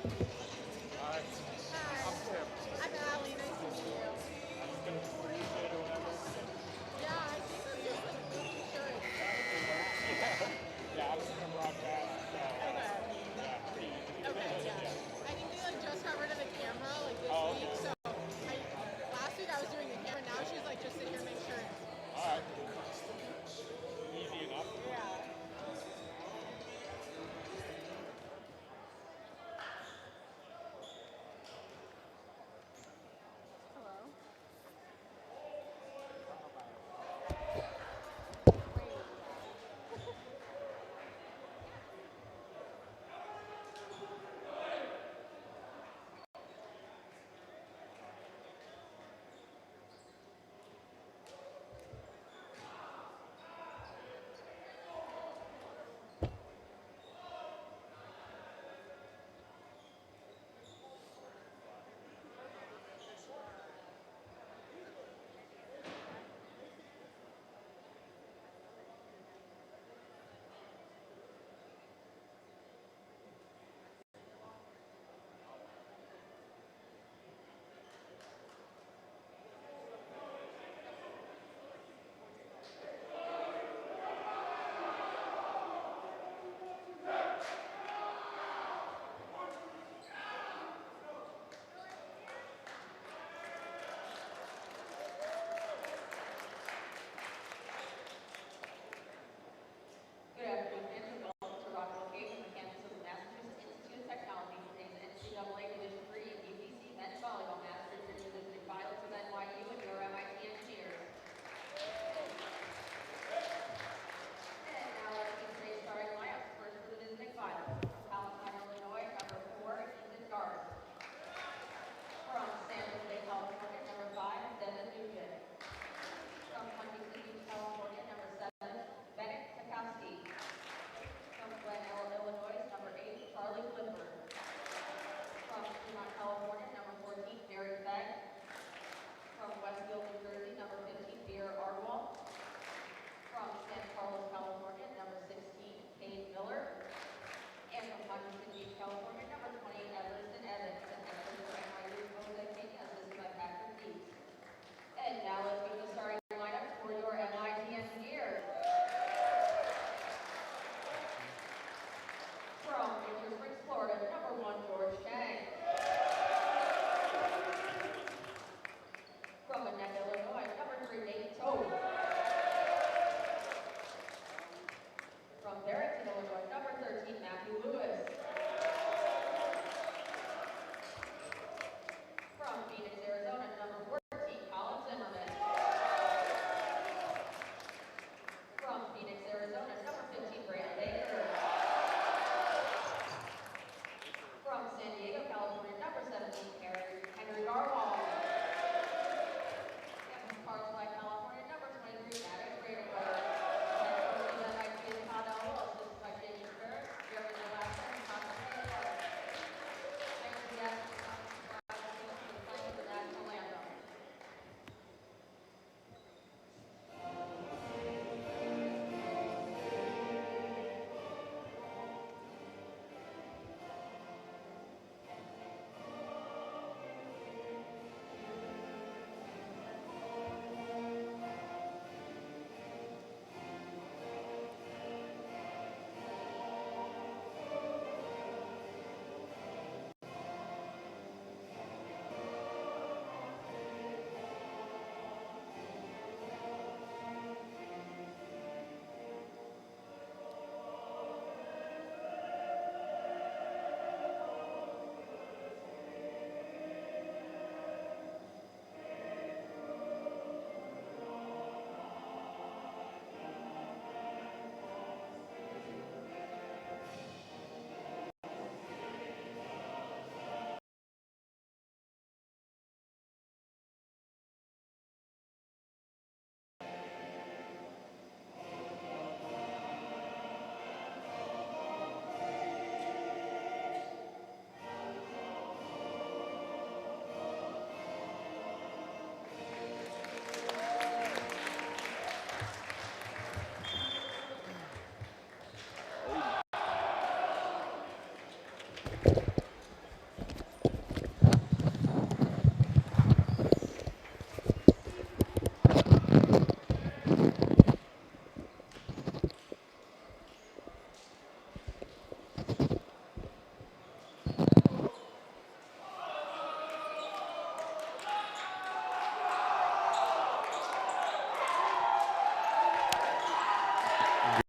Hi. Hi. I'm Tim. I'm Allie. Nice to meet you. I'm just gonna freeze it or whatever. Yeah, I think I'm just like making sure it's Yeah. Yeah, I'm just gonna broadcast. So okay. yeah, pretty easy. Okay, yeah. Yeah. I think they like just got rid of the camera like this Oh, week. okay. So last week I was doing the camera. Now she's like just sit here and make sure it's All right. Easy enough. yeah.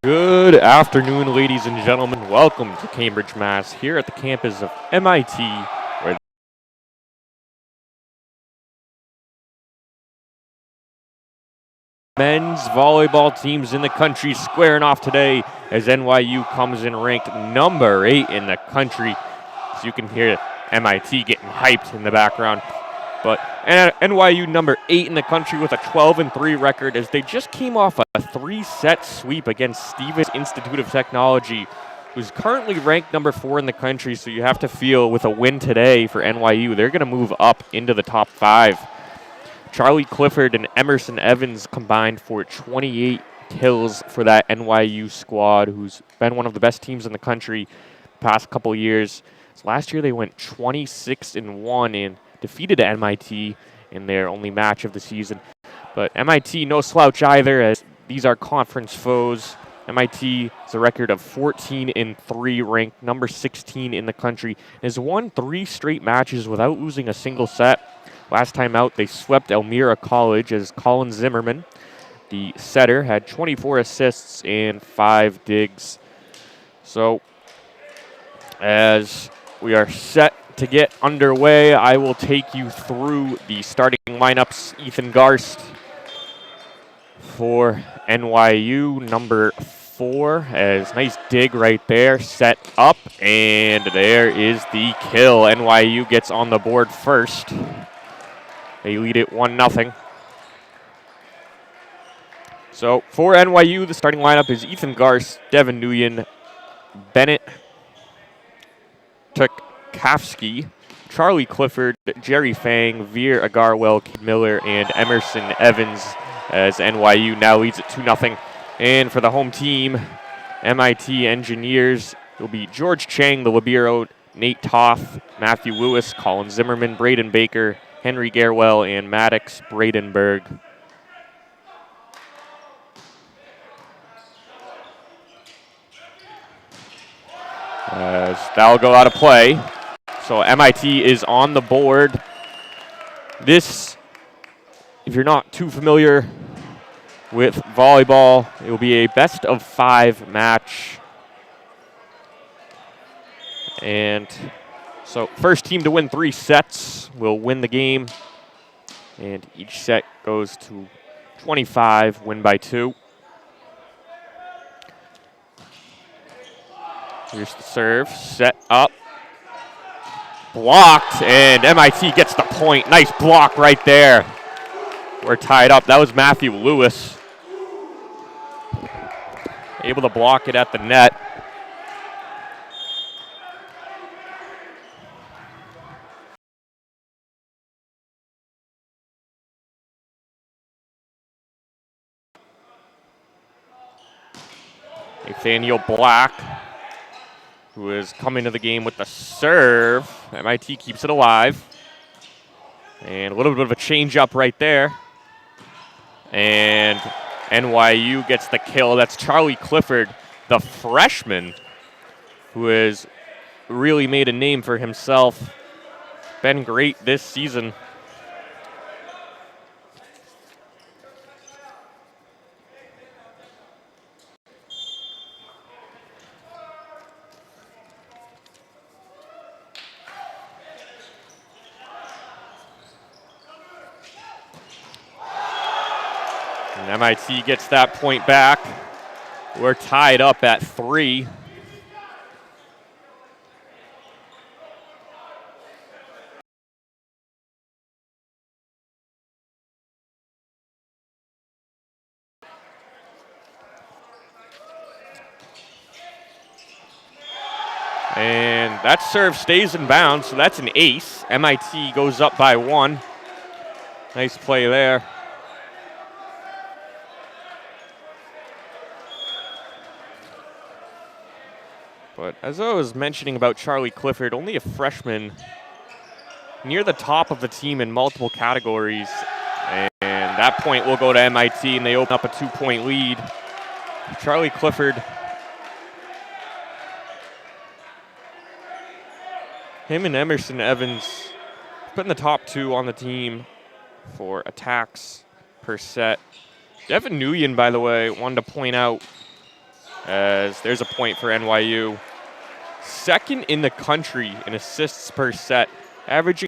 Good afternoon, ladies and gentlemen. Welcome to Cambridge, Mass. Here at the campus of MIT, where men's volleyball teams in the country squaring off today as NYU comes in ranked number 8 in the country. So you can hear MIT getting hyped in the background. But NYU number 8 in the country with a 12-3 record as they just came off a 3-set sweep against Stevens Institute of Technology, who's currently ranked number 4 in the country. So you have to feel with a win today for NYU, they're going to move up into the top 5. Charlie Clifford and Emerson Evans combined for 28 kills for that NYU squad, who's been one of the best teams in the country the past couple years. So last year they went 26-1 and defeated MIT in their only match of the season. But MIT no slouch either, as these are conference foes. MIT has a record of 14-3, ranked number 16 in the country, and has won 3 straight matches without losing a single set. Last time out, they swept Elmira College as Colin Zimmerman, the setter, had 24 assists and 5 digs. So, as we are set to get underway, I will take you through the starting lineups. Ethan Garst for NYU, number 4, as nice dig right there, set up, and there is the kill. NYU gets on the board first. They lead it 1-0. So for NYU, the starting lineup is Ethan Garst, Devin Nguyen, Bennett Tukavsky, Charlie Clifford, Jerry Fang, Veer Agarwal, Kid Miller, and Emerson Evans, as NYU now leads it 2-0. And for the home team, MIT Engineers, it will be George Chang, the libero, Nate Toth, Matthew Lewis, Colin Zimmerman, Braden Baker, Henry Garewell, and Maddox Bradenberg. As that'll go out of play. So MIT is on the board. This, if you're not too familiar with volleyball, it will be a best-of-5 match. And so first team to win 3 sets will win the game. And each set goes to 25, win by 2. Here's the serve, set up, blocked, and MIT gets the point. Nice block right there. We're tied up. That was Matthew Lewis. Able to block it at the net. Nathaniel Black, who is coming to the game with the serve. MIT keeps it alive. And a little bit of a change-up right there. And NYU gets the kill. That's Charlie Clifford, the freshman, who has really made a name for himself. Been great this season. And MIT gets that point back. We're tied up at 3. And that serve stays in bounds, so that's an ace. MIT goes up by 1. Nice play there. But as I was mentioning about Charlie Clifford, only a freshman, near the top of the team in multiple categories. And that point will go to MIT, and they open up a 2-point lead. Charlie Clifford, him and Emerson Evans put in the top 2 on the team for attacks per set. Devin Nguyen, by the way, wanted to point out, as there's a point for NYU. Second in the country in assists per set, averaging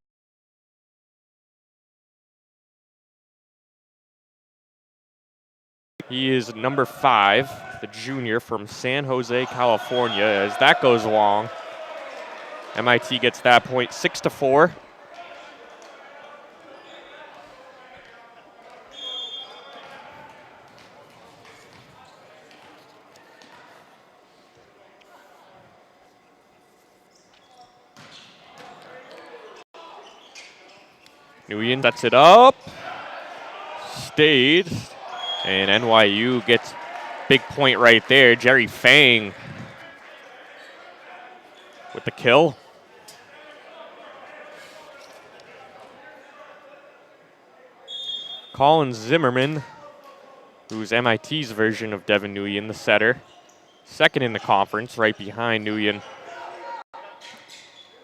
he is number 5, the junior from San Jose, California. As that goes long, MIT gets that point, 6-4. Nguyen sets it up, stayed, and NYU gets big point right there. Jerry Fang with the kill. Colin Zimmerman, who's MIT's version of Devin Nguyen, the setter. Second in the conference, right behind Nguyen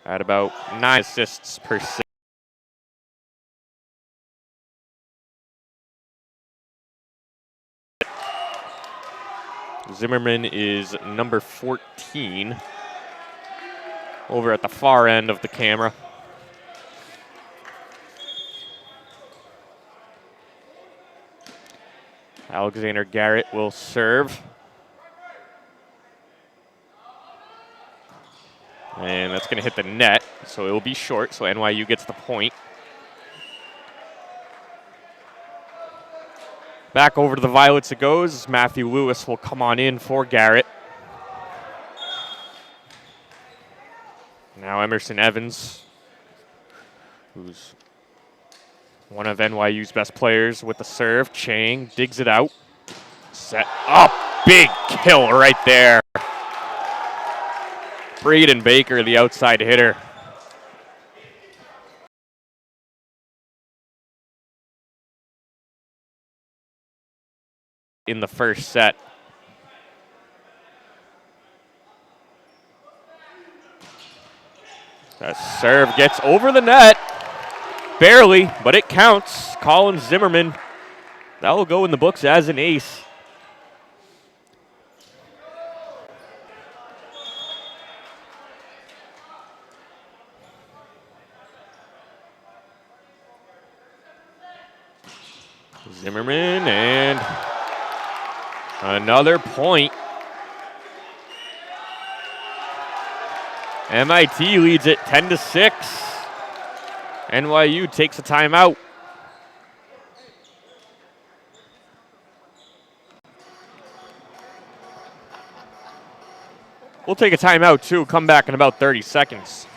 at about 9 assists per set. Zimmerman is number 14 over at the far end of the camera. Alexander Garrett will serve. And that's going to hit the net, so it will be short, so NYU gets the point. Back over to the Violets it goes. Matthew Lewis will come on in for Garrett. Now Emerson Evans, who's one of NYU's best players with the serve. Chang digs it out. Set up. Big kill right there. Braden Baker, the outside hitter. In the first set. That serve gets over the net. Barely, but it counts. Colin Zimmerman, that will go in the books as an ace. Zimmerman and another point. MIT leads it 10-6. NYU takes a timeout. We'll take a timeout too, come back in about 30 seconds.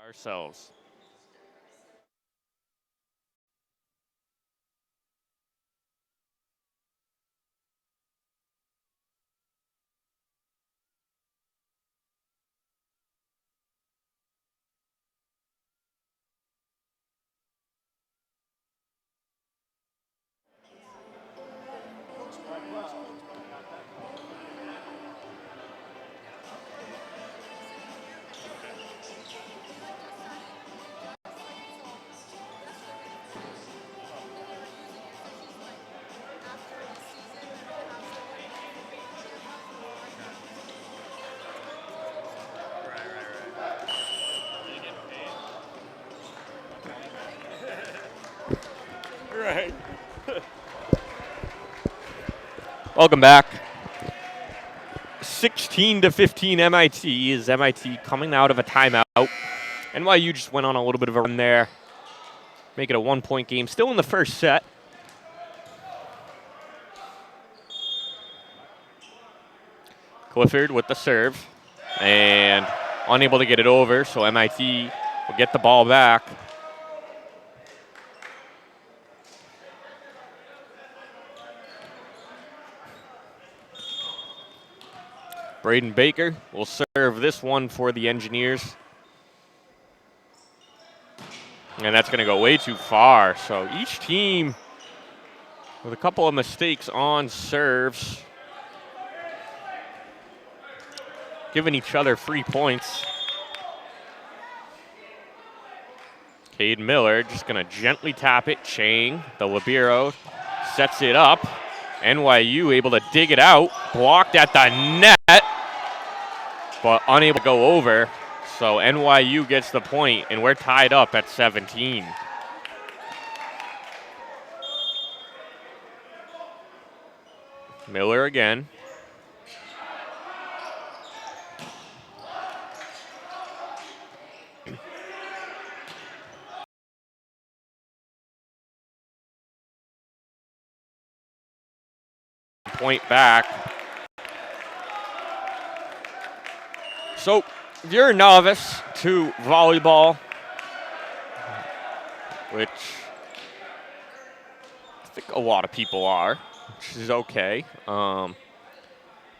ourselves. Right. Welcome back. 16-15 MIT is MIT coming out of a timeout. NYU just went on a little bit of a run there. Make it a 1-point game. Still in the first set. Clifford with the serve. And unable to get it over, so MIT will get the ball back. Braden Baker will serve this one for the Engineers. And that's going to go way too far. So each team with a couple of mistakes on serves, giving each other free points. Cade Miller just going to gently tap it. Chang, the libero, sets it up. NYU able to dig it out. Blocked at the net, but unable to go over. So NYU gets the point, and we're tied up at 17. Miller again. Point back. So, if you're a novice to volleyball, which I think a lot of people are, which is okay.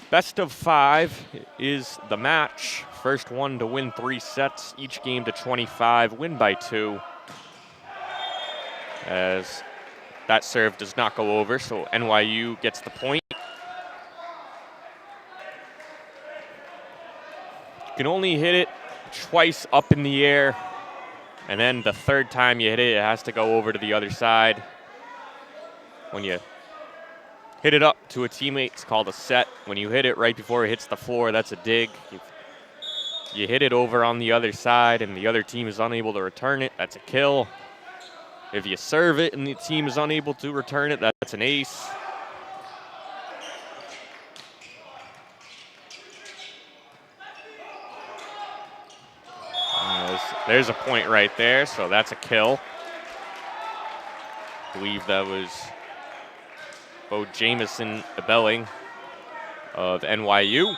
Best of 5 is the match. First one to win 3 sets, each game to 25, win by 2. As that serve does not go over, so NYU gets the point. You can only hit it twice up in the air, and then the third time you hit it, it has to go over to the other side. When you hit it up to a teammate, it's called a set. When you hit it right before it hits the floor, that's a dig. You hit it over on the other side and the other team is unable to return it, that's a kill. If you serve it and the team is unable to return it, that's an ace. There's a point right there, so that's a kill. I believe that was Bo Jamison Belling of NYU.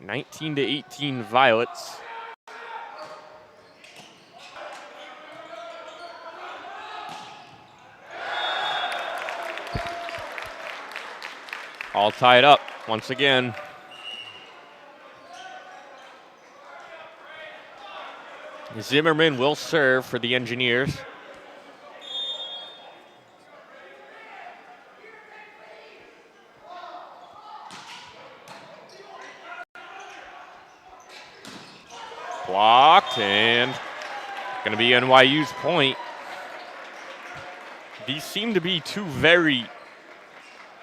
(19-18) Violets. All tied up once again. Zimmerman will serve for the Engineers. Blocked, and going to be NYU's point. These seem to be two very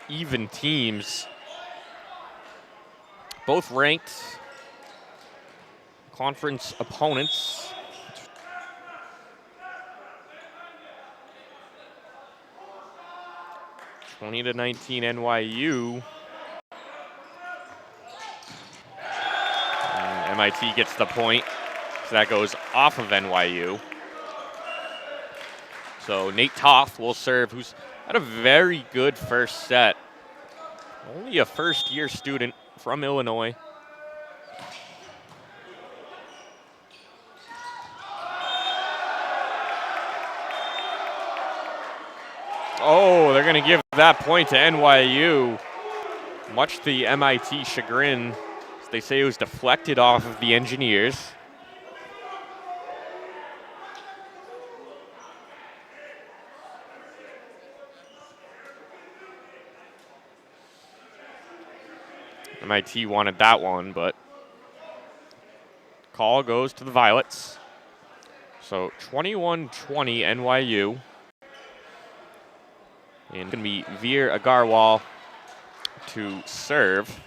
even teams. Both ranked conference opponents. 20-19 NYU. And MIT gets the point, so that goes off of NYU. So Nate Toth will serve, who's had a very good first set. Only a first-year student from Illinois. Oh, they're going to give that point to NYU. Much to the MIT chagrin. They say it was deflected off of the Engineers. MIT wanted that one, but call goes to the Violets. So 21-20 NYU. And it's going to be Veer Agarwal to serve.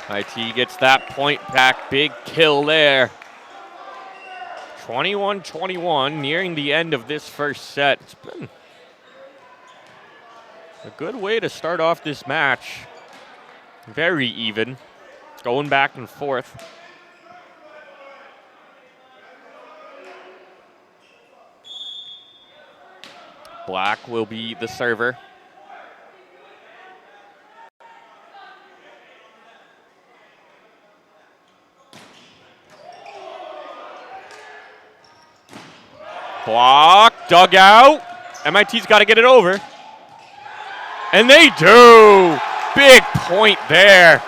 IT gets that point back. Big kill there. 21-21, nearing the end of this first set. It's been a good way to start off this match. Very even. Going back and forth. Black will be the server. Block, dug out. MIT's got to get it over. And they do. Big point there.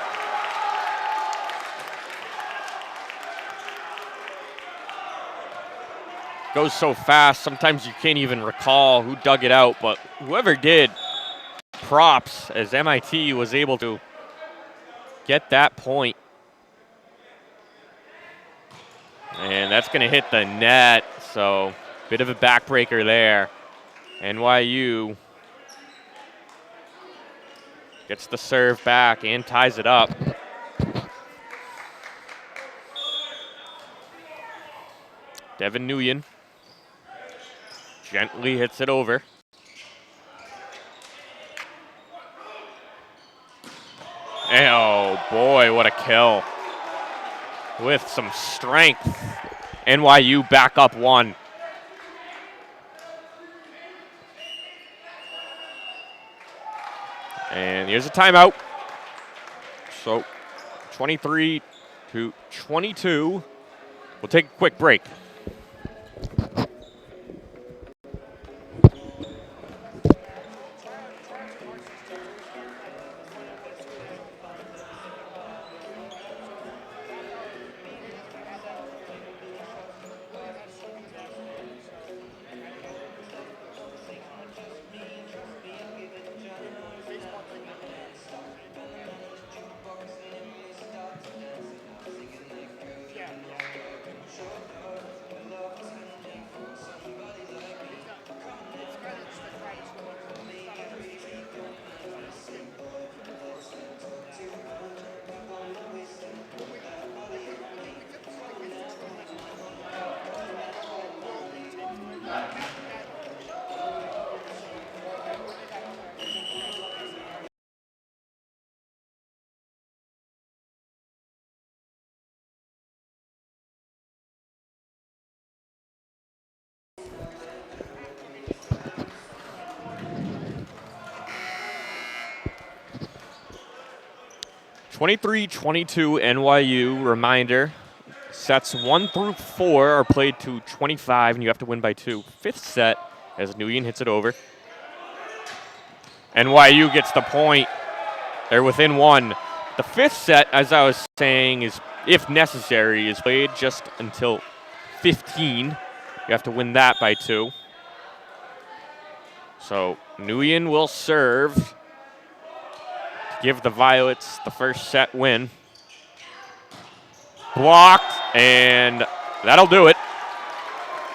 Goes so fast, sometimes you can't even recall who dug it out, but whoever did, props, as MIT was able to get that point. And that's going to hit the net, so bit of a backbreaker there. NYU gets the serve back and ties it up. Devin Nguyen gently hits it over. Oh boy, what a kill. With some strength. NYU back up one. And here's a timeout. So 23-22. We'll take a quick break. (23-22) NYU. Reminder, sets 1 through 4 are played to 25, and you have to win by 2. Fifth set, as Nguyen hits it over. NYU gets the point. They're within 1. The fifth set, as I was saying, is, if necessary, is played just until 15. You have to win that by 2. So Nguyen will serve to give the Violets the first set win. Blocked, and that'll do it.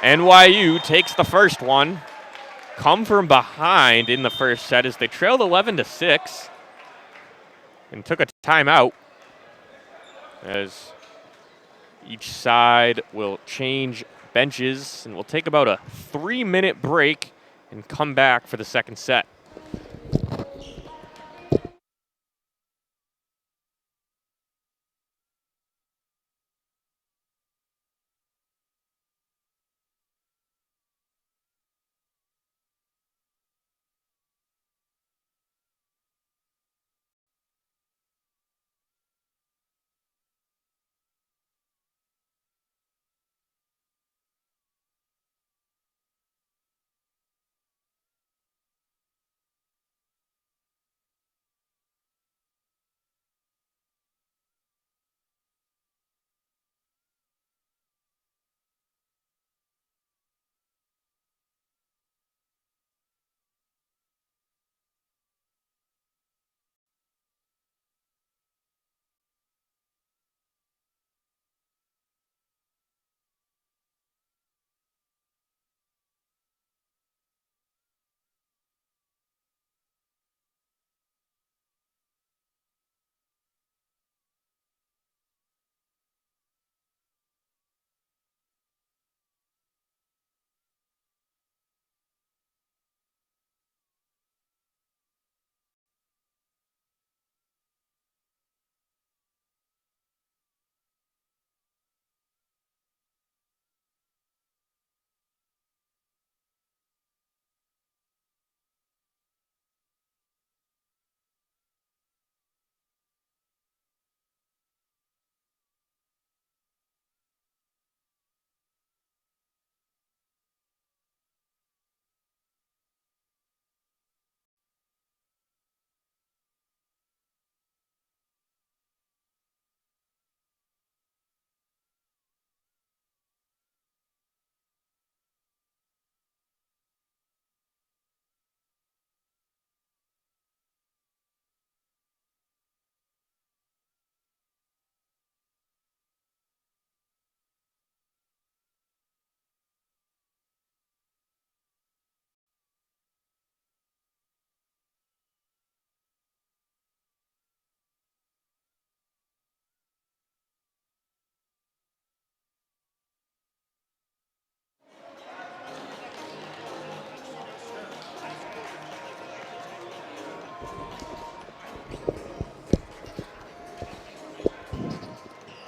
NYU takes the first one. Come from behind in the first set as they trailed 11-6 and took a timeout, as each side will change benches, and we'll take about a 3-minute break and come back for the second set.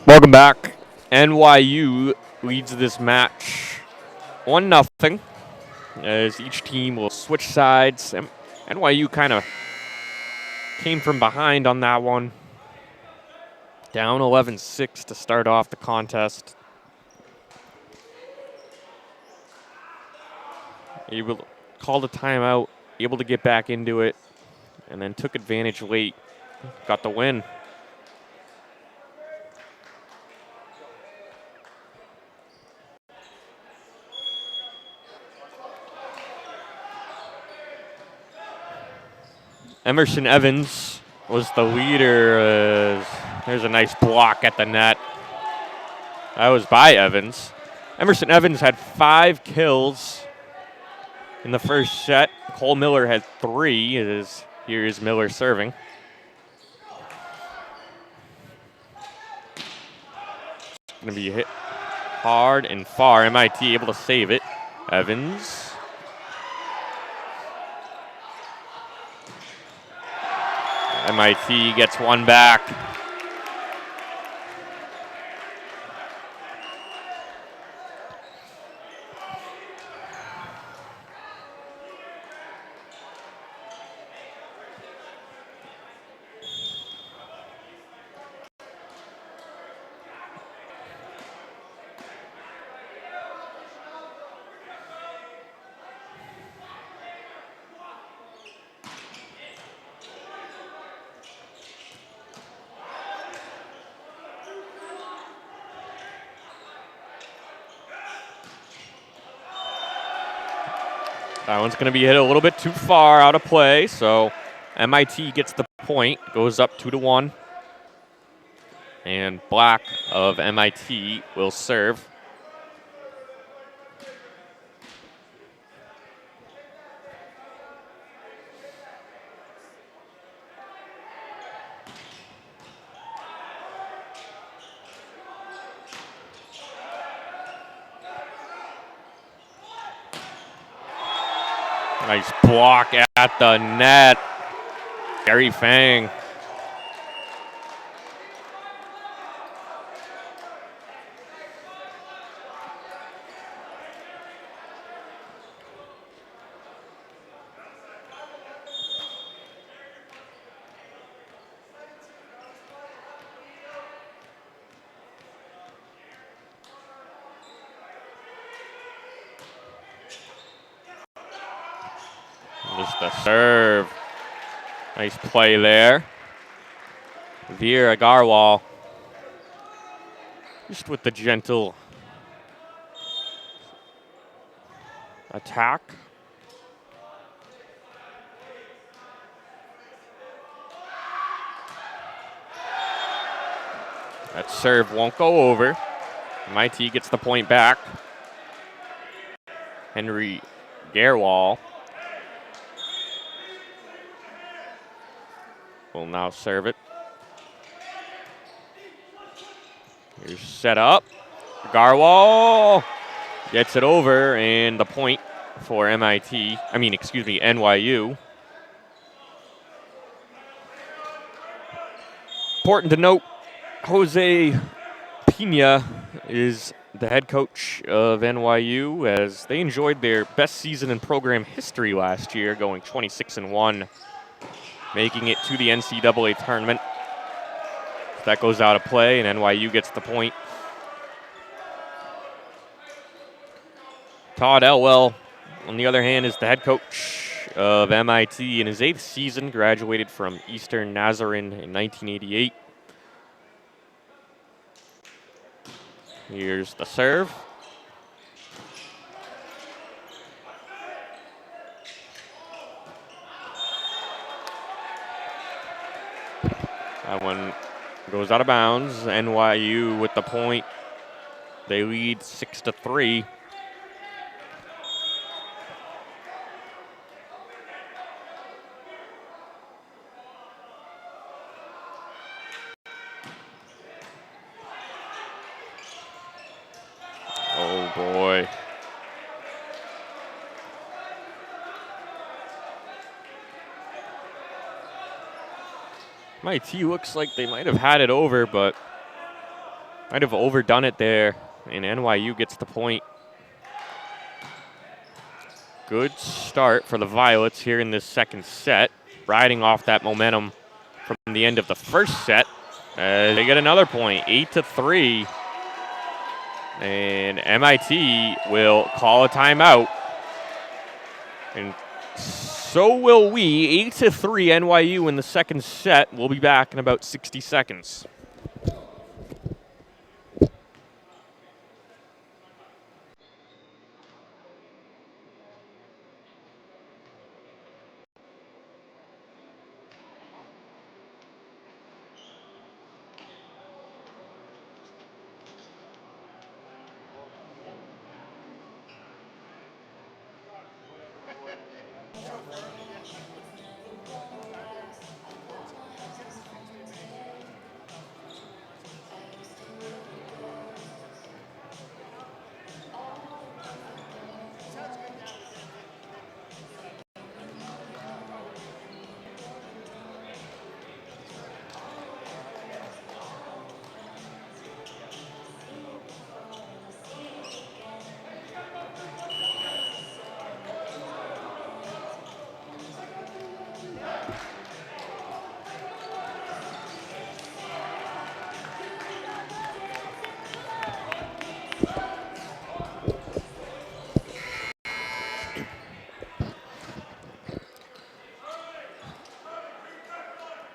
Welcome back. NYU leads this match 1-0 as each team will switch sides. NYU kind of came from behind on that one. Down 11-6 to start off the contest. Able to call the timeout, able to get back into it, and then took advantage late. Got the win. Emerson Evans was the leader. There's a nice block at the net. That was by Evans. Emerson Evans had 5 kills in the first set. Cole Miller had 3. Here is Miller serving. Going to be hit hard and far. MIT able to save it. Evans. MIT gets one back. That one's going to be hit a little bit too far out of play, so MIT gets the point, goes up 2-1. And Black of MIT will serve. Nice block at the net. Gary Fang. Just the serve. Nice play there. Veer Agarwal. Just with the gentle attack. That serve won't go over. MIT gets the point back. Henry Garwal will now serve it. Here's set up. Garwal gets it over, and the point for NYU. Important to note, Jose Pina is the head coach of NYU, as they enjoyed their best season in program history last year, going 26-1, making it to the NCAA tournament. That goes out of play, and NYU gets the point. Todd Elwell, on the other hand, is the head coach of MIT in his 8th season, graduated from Eastern Nazarene in 1988. Here's the serve. That one goes out of bounds. NYU with the point. They lead 6-3. Oh boy. MIT looks like they might have had it over, but might have overdone it there, and NYU gets the point. Good start for the Violets here in this second set, riding off that momentum from the end of the first set. They get another point, 8-3, and MIT will call a timeout, and so will we. 8-3 NYU in the second set. We'll be back in about 60 seconds.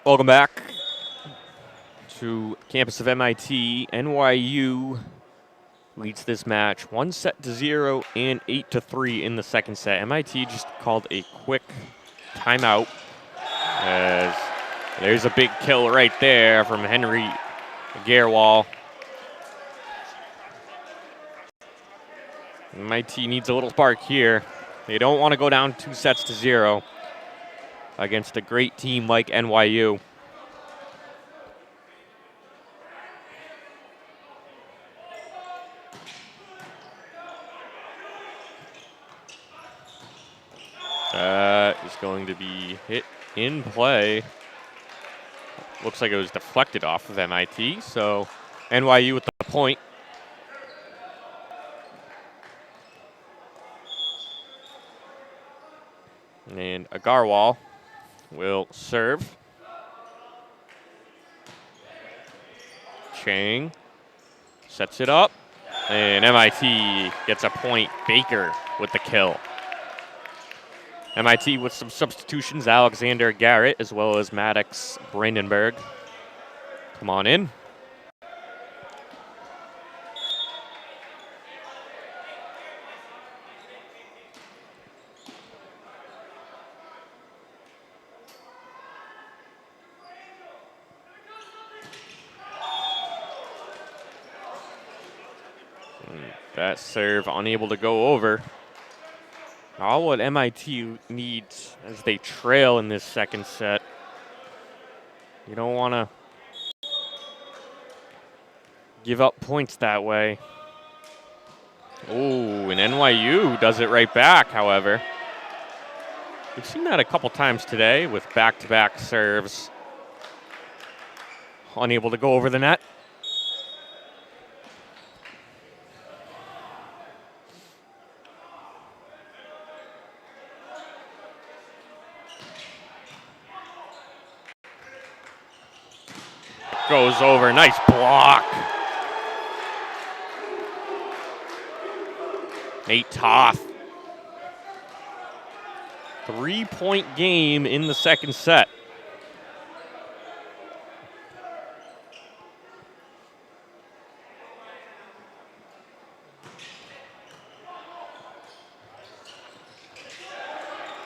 Welcome back to campus of MIT. NYU leads this match 1-0 and 8-3 in the second set. MIT just called a quick timeout, as there's a big kill right there from Henry Garwal. MIT needs a little spark here. They don't want to go down 2-0 against a great team like NYU. That is going to be hit in play. Looks like it was deflected off of MIT, so NYU with the point. And Agarwal will serve. Chang sets it up, and MIT gets a point. Baker with the kill. MIT with some substitutions, Alexander Garrett as well as Maddox Brandenburg. Come on in. That serve unable to go over. All what MIT needs as they trail in this second set. You don't want to give up points that way. Oh, and NYU does it right back, however. We've seen that a couple times today with back-to-back serves. Unable to go over the net. Goes over, nice block. Nate Toth. 3-point game in the second set.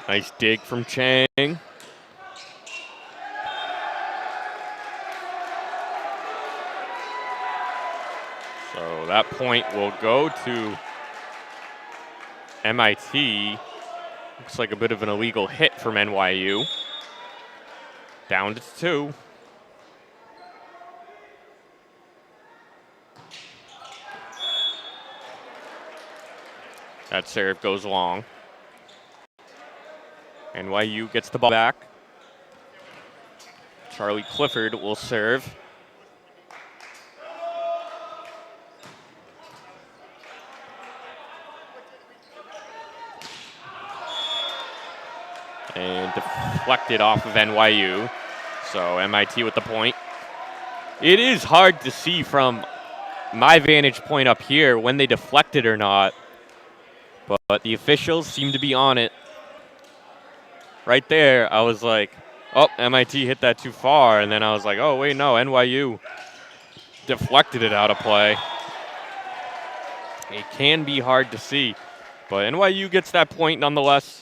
Nice dig from Chang. So that point will go to MIT. Looks like a bit of an illegal hit from NYU. Down to 2. That serve goes long. NYU gets the ball back. Charlie Clifford will serve. And deflected off of NYU. So MIT with the point. It is hard to see from my vantage point up here when they deflected or not. But the officials seem to be on it. Right there, I was like, oh, MIT hit that too far. And then I was like, oh, wait, no, NYU deflected it out of play. It can be hard to see. But NYU gets that point nonetheless.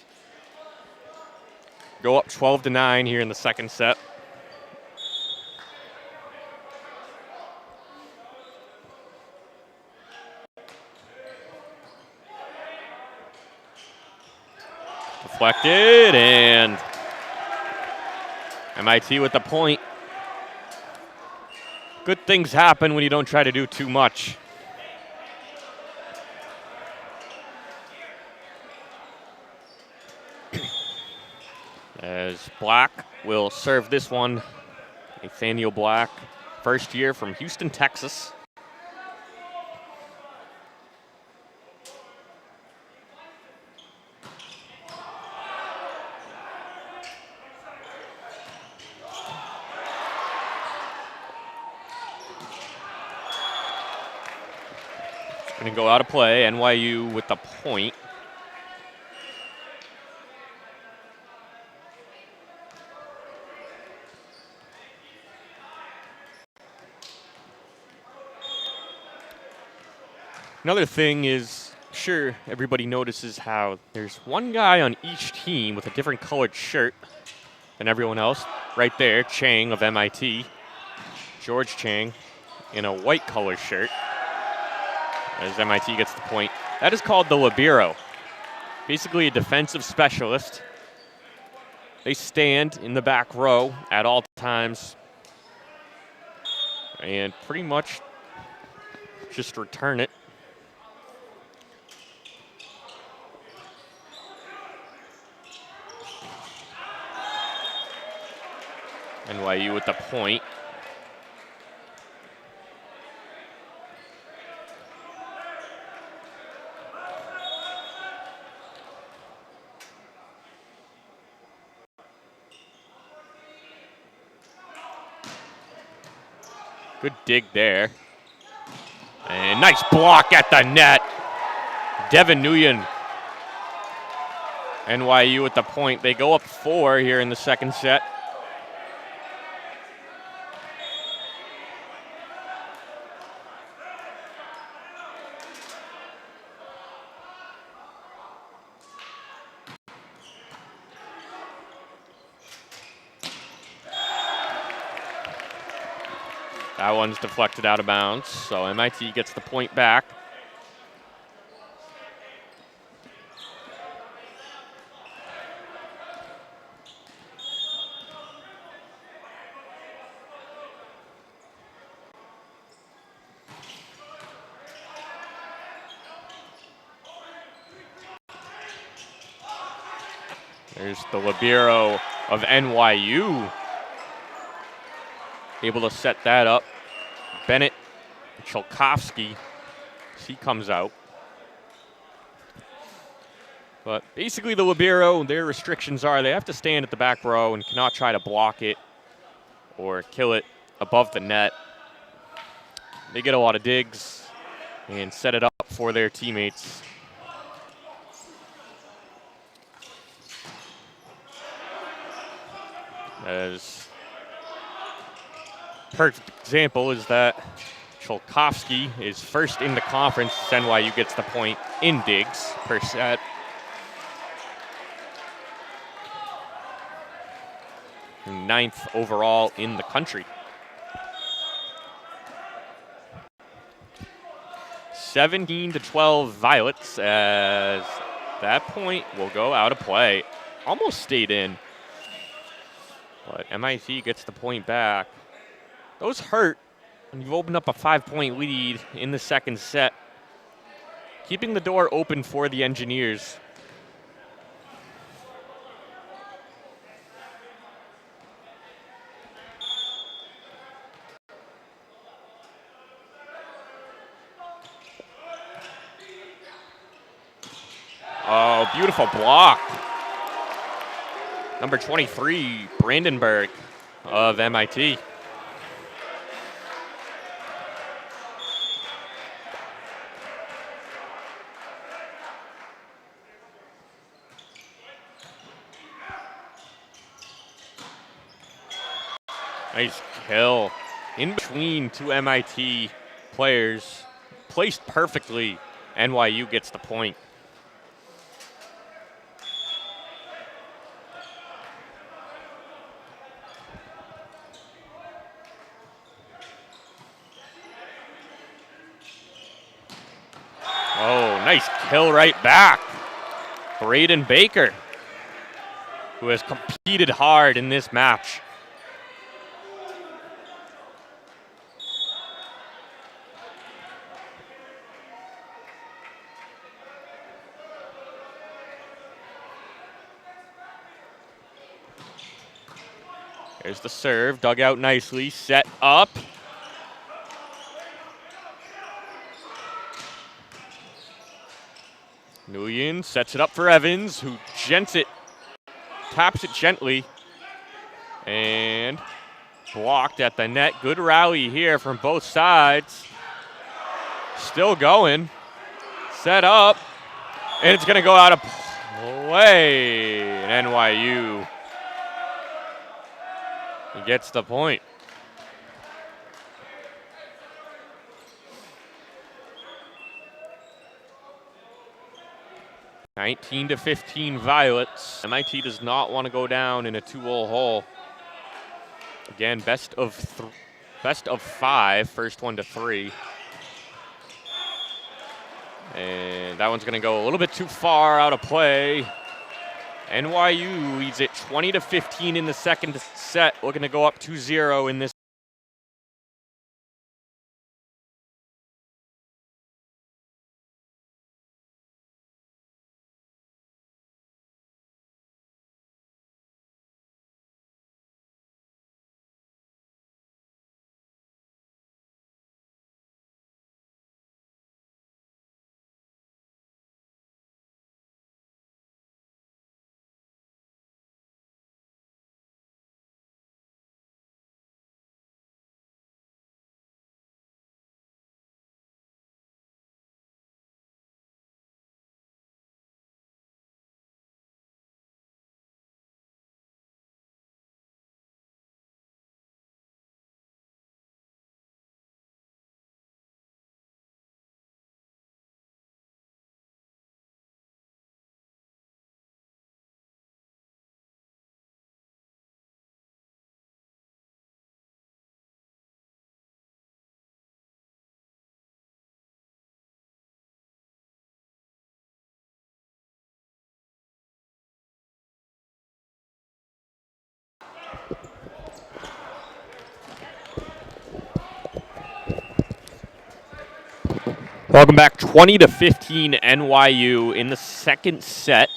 Go up 12-9 here in the second set. Deflected, and MIT with the point. Good things happen when you don't try to do too much. As Black will serve this one. Nathaniel Black, first year from Houston, Texas. Going to go out of play. NYU with the point. Another thing is, sure, everybody notices how there's one guy on each team with a different colored shirt than everyone else. Right there, Chang of MIT. George Chang in a white color shirt. As MIT gets the point. That is called the libero. Basically a defensive specialist. They stand in the back row at all times and pretty much just return it. NYU with the point. Good dig there. And nice block at the net. Devin Nguyen. NYU with the point. They go up 4 here in the second set. That one's deflected out of bounds, so MIT gets the point back. There's the libero of NYU. Able to set that up. Bennett Cholkovsky, he comes out. But basically the libero, their restrictions are they have to stand at the back row and cannot try to block it or kill it above the net. They get a lot of digs and set it up for their teammates. As perfect example is that Cholkovsky is first in the conference. NYU gets the point in digs per set. And 9th overall in the country. 17-12 Violets as that point will go out of play. Almost stayed in. But MIT gets the point back. Those hurt when you've opened up a 5-point lead in the second set. Keeping the door open for the Engineers. Oh, beautiful block. Number 23, Brandenburg of MIT. Nice kill. In between two MIT players. Placed perfectly. NYU gets the point. Oh, nice kill right back. Braden Baker, who has competed hard in this match. There's the serve, dug out nicely, set up. Nguyen sets it up for Evans, who taps it gently, and blocked at the net. Good rally here from both sides. Still going, set up, and it's gonna go out of play. And NYU gets the point. (19-15) Violets. MIT does not want to go down in a 2-hole hole. Again, best of 5, first one to 3. And that one's going to go a little bit too far out of play. NYU leads it 20-15 in the second set. Looking to go up 2-0 in this Welcome back. 20-15 NYU in the second set.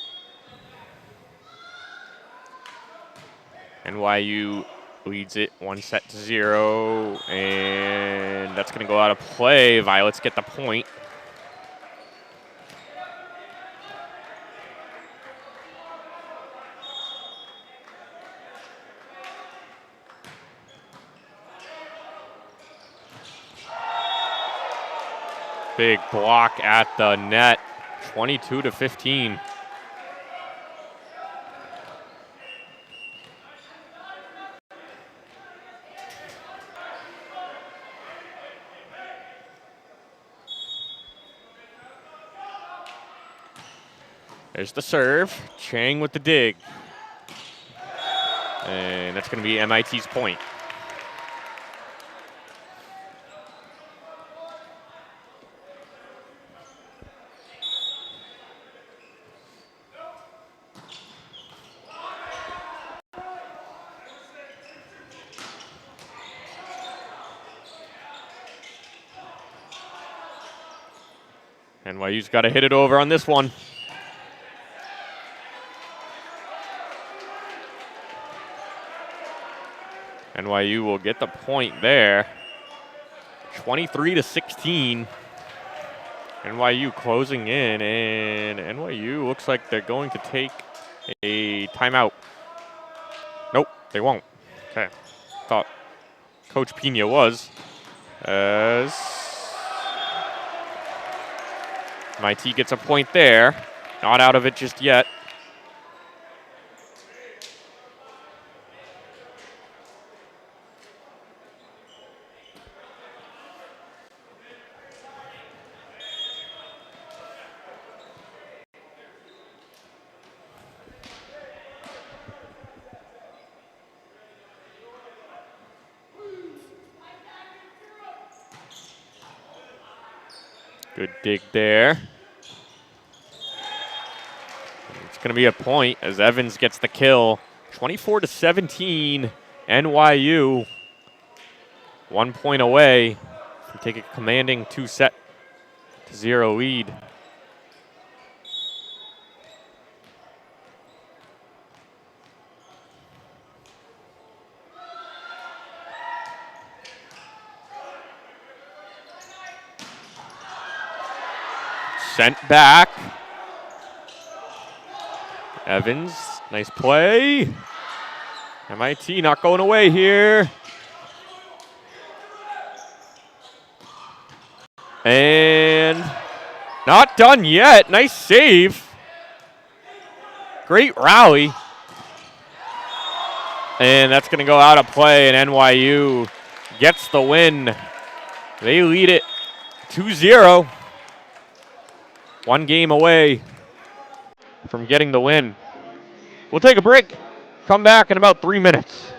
NYU leads it 1-0, and that's going to go out of play. Violets get the point. Big block at the net, 22-15. There's the serve. Chang with the dig. And that's going to be MIT's point. NYU's got to hit it over on this one. NYU will get the point there. 23-16. NYU closing in, and NYU looks like they're going to take a timeout. Nope, they won't. Okay, thought Coach Pena was. As MIT gets a point there. Not out of it just yet. Good dig there. It's going to be a point as Evans gets the kill. 24-17, NYU. 1 point away from taking a commanding 2-0 lead. Sent back. Evans, nice play. MIT not going away here. And not done yet. Nice save. Great rally. And that's going to go out of play, and NYU gets the win. They lead it 2-0. 1 game away from getting the win. We'll take a break. Come back in about 3 minutes.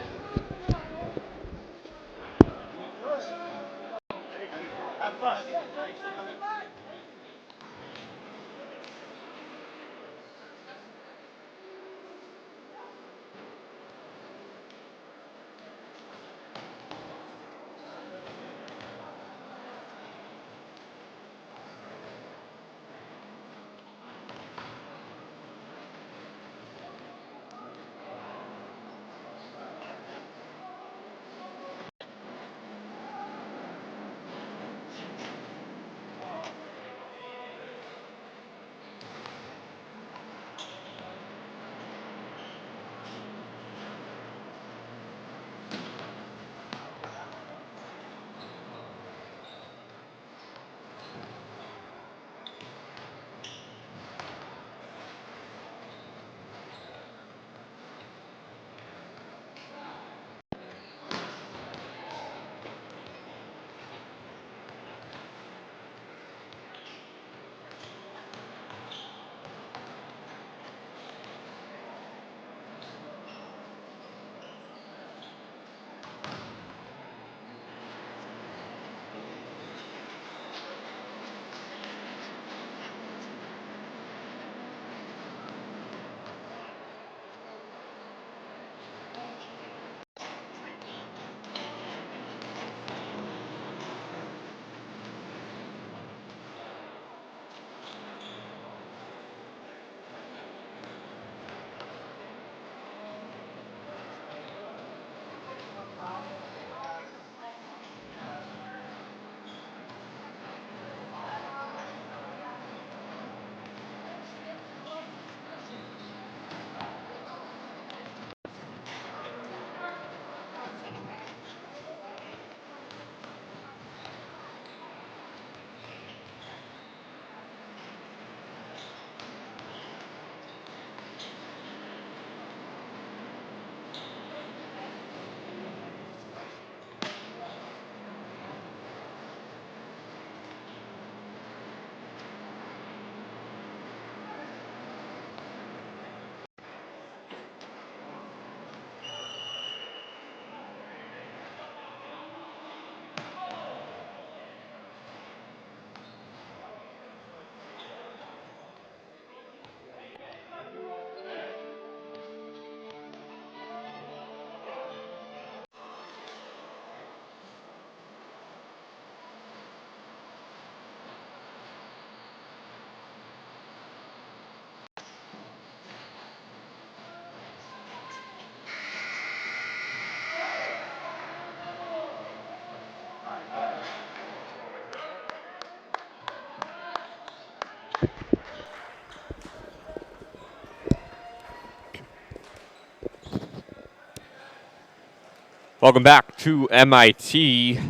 Welcome back to MIT. The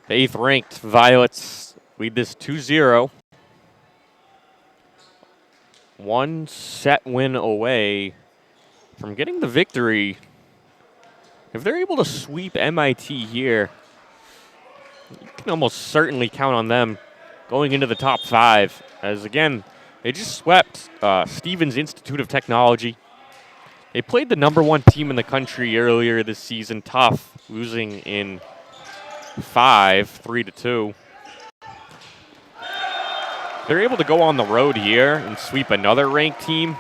8th ranked Violets lead this 2-0. One set win away from getting the victory. If they're able to sweep MIT here, you can almost certainly count on them going into the top 5. As again, they just swept Stevens Institute of Technology. They played the #1 team in the country earlier this season, tough, losing in 5, 3-2. They're able to go on the road here and sweep another ranked team.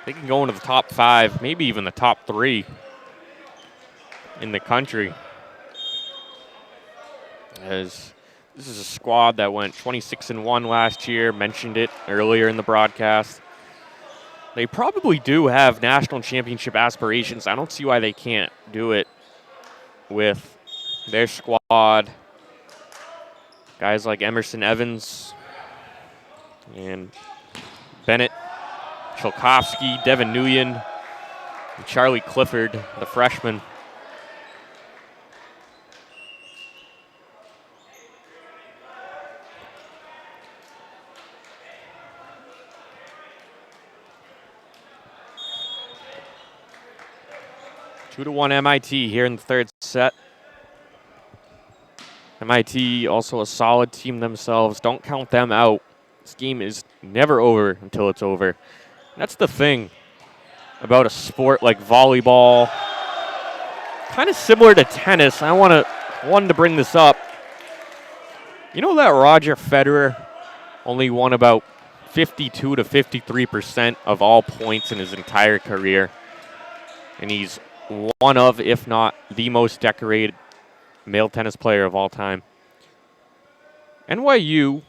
They can go into the top 5, maybe even the top 3 in the country. As this is a squad that went 26-1 last year, mentioned it earlier in the broadcast. They probably do have national championship aspirations. I don't see why they can't do it with their squad. Guys like Emerson Evans and Bennett, Chalkovsky, Devin Nguyen, and Charlie Clifford, the freshman. Two to 1 MIT here in the third set. MIT also a solid team themselves. Don't count them out. This game is never over until it's over. And that's the thing about a sport like volleyball. Kind of similar to tennis. I wanted to bring this up. You know that Roger Federer only won about 52 to 53% of all points in his entire career. And he's one of, if not the most decorated male tennis player of all time. NYU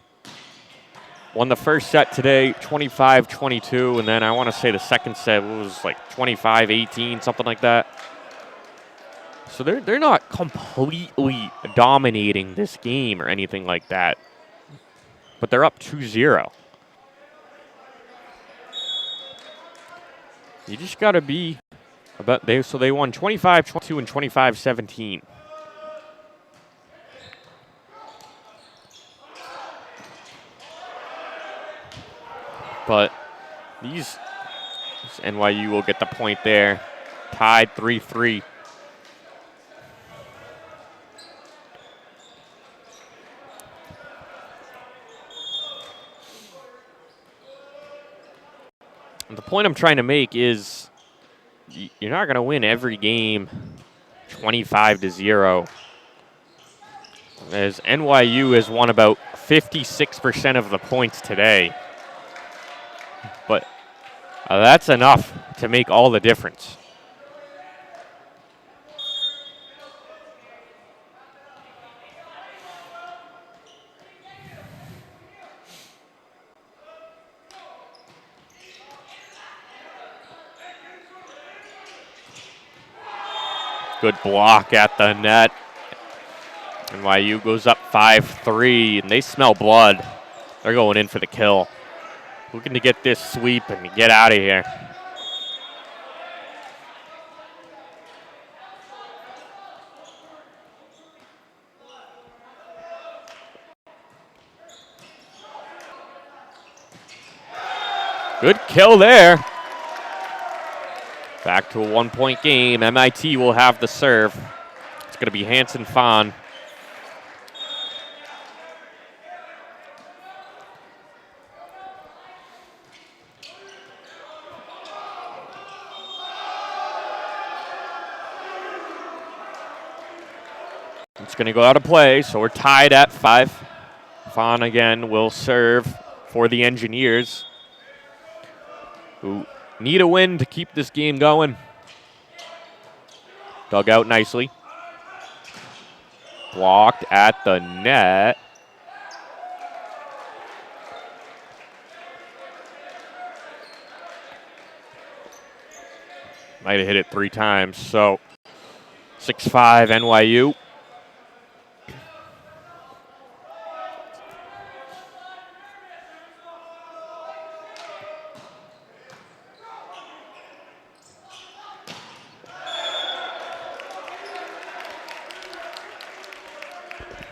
won the first set today, 25-22, and then I want to say the second set was like 25-18, something like that. So they're not completely dominating this game or anything like that, but they're up 2-0. You just got to be about they. So they won 25-22 and 25-17. But these NYU will get the point there. Tied 3-3. The point I'm trying to make is you're not going to win every game 25-0. As NYU has won about 56% of the points today. But that's enough to make all the difference. Good block at the net. NYU goes up 5-3, and they smell blood. They're going in for the kill. Looking to get this sweep and get out of here. Good kill there. Back to a 1-point game. MIT will have the serve. It's going to be Hanson Fahn. It's going to go out of play, so we're tied at 5. Fahn again will serve for the Engineers, who need a win to keep this game going. Dug out nicely. Blocked at the net. Might have hit it 3 times, so 6-5 NYU.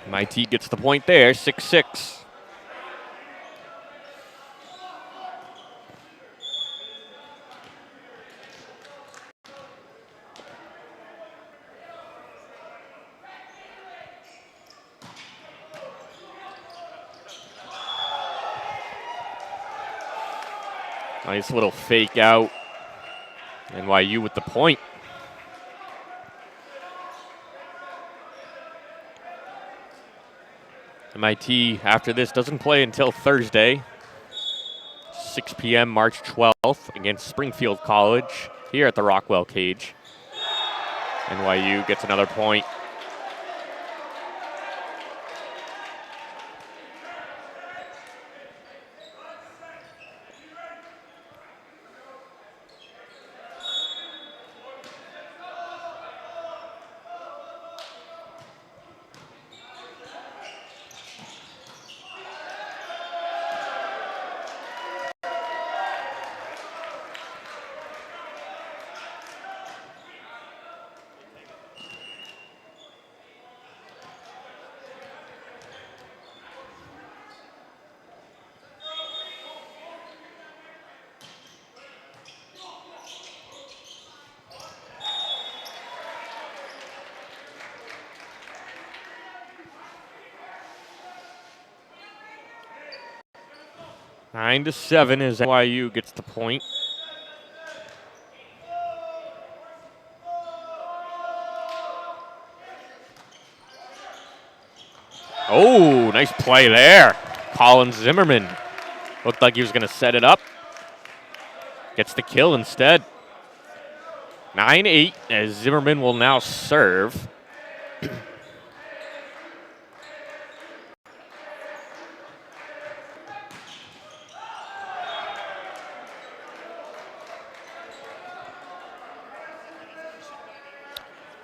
MIT gets the point there, 6-6. Nice little fake out. NYU with the point. MIT, after this, doesn't play until Thursday, 6 p.m. March 12th against Springfield College here at the Rockwell Cage. NYU gets another point. Nine to 7 as NYU gets the point. Oh, nice play there. Colin Zimmerman looked like he was going to set it up. Gets the kill instead. 9-8 as Zimmerman will now serve.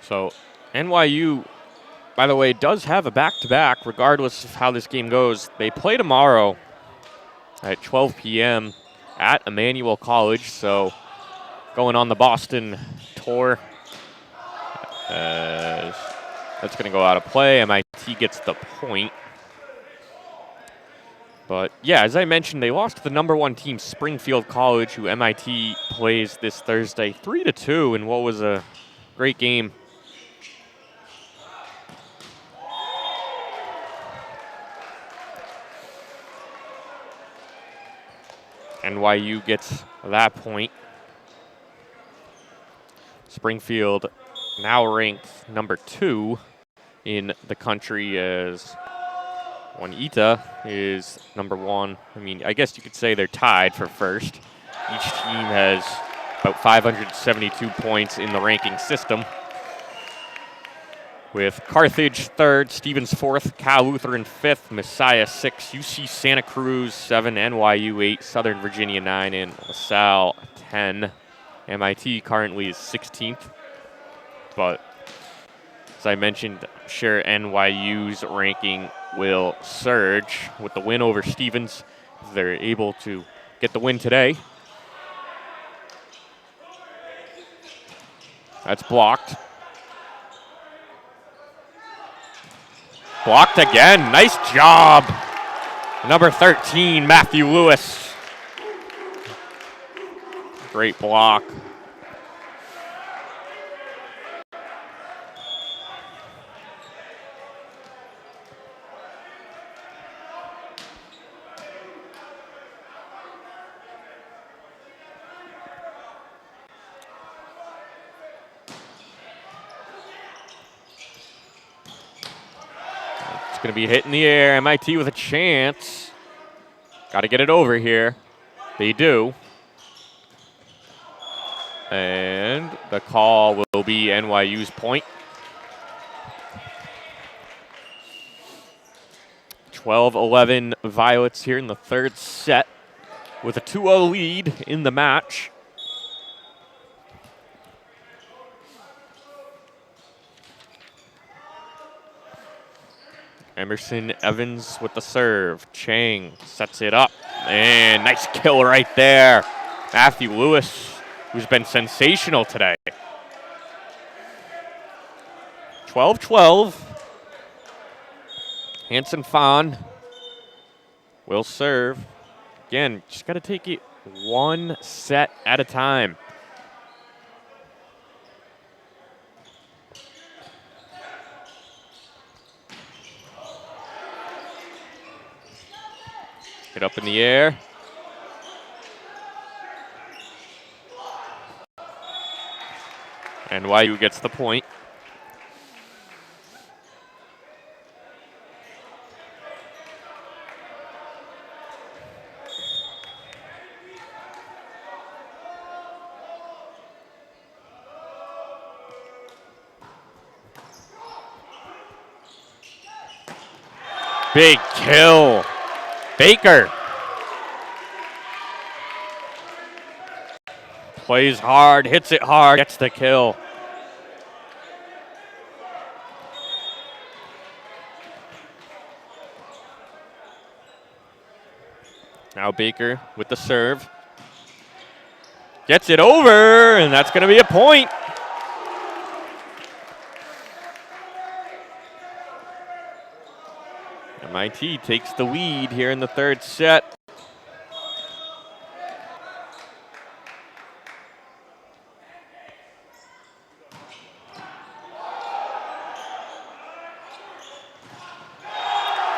So NYU, by the way, does have a back-to-back regardless of how this game goes. They play tomorrow at 12 p.m. at Emmanuel College, so going on the Boston tour. That's going to go out of play. MIT gets the point. But, yeah, as I mentioned, they lost to the #1 team, Springfield College, who MIT plays this Thursday 3-2 in what was a great game. NYU gets that point. Springfield now ranked #2 in the country as Juanita is #1. I mean, I guess you could say they're tied for first. Each team has about 572 points in the ranking system, with Carthage 3rd, Stevens 4th, Cal Lutheran 5th, Messiah 6, UC Santa Cruz 7, NYU 8, Southern Virginia 9, and LaSalle 10. MIT currently is 16th, but as I mentioned, I'm sure NYU's ranking will surge with the win over Stevens. They're able to get the win today. That's blocked. Blocked again. Nice job. Number 13, Matthew Lewis. Great block. Going to be hit in the air. MIT with a chance. Got to get it over here. They do. And the call will be NYU's point. 12-11 Violets here in the third set with a 2-0 lead in the match. Emerson Evans with the serve. Chang sets it up. And nice kill right there. Matthew Lewis, who's been sensational today. 12-12. Hanson Fawn will serve. Again, just got to take it one set at a time. Get up in the air. NYU gets the point. Big kill. Baker plays hard, hits it hard, gets the kill. Now Baker with the serve. Gets it over, and that's going to be a point. MIT takes the lead here in the third set.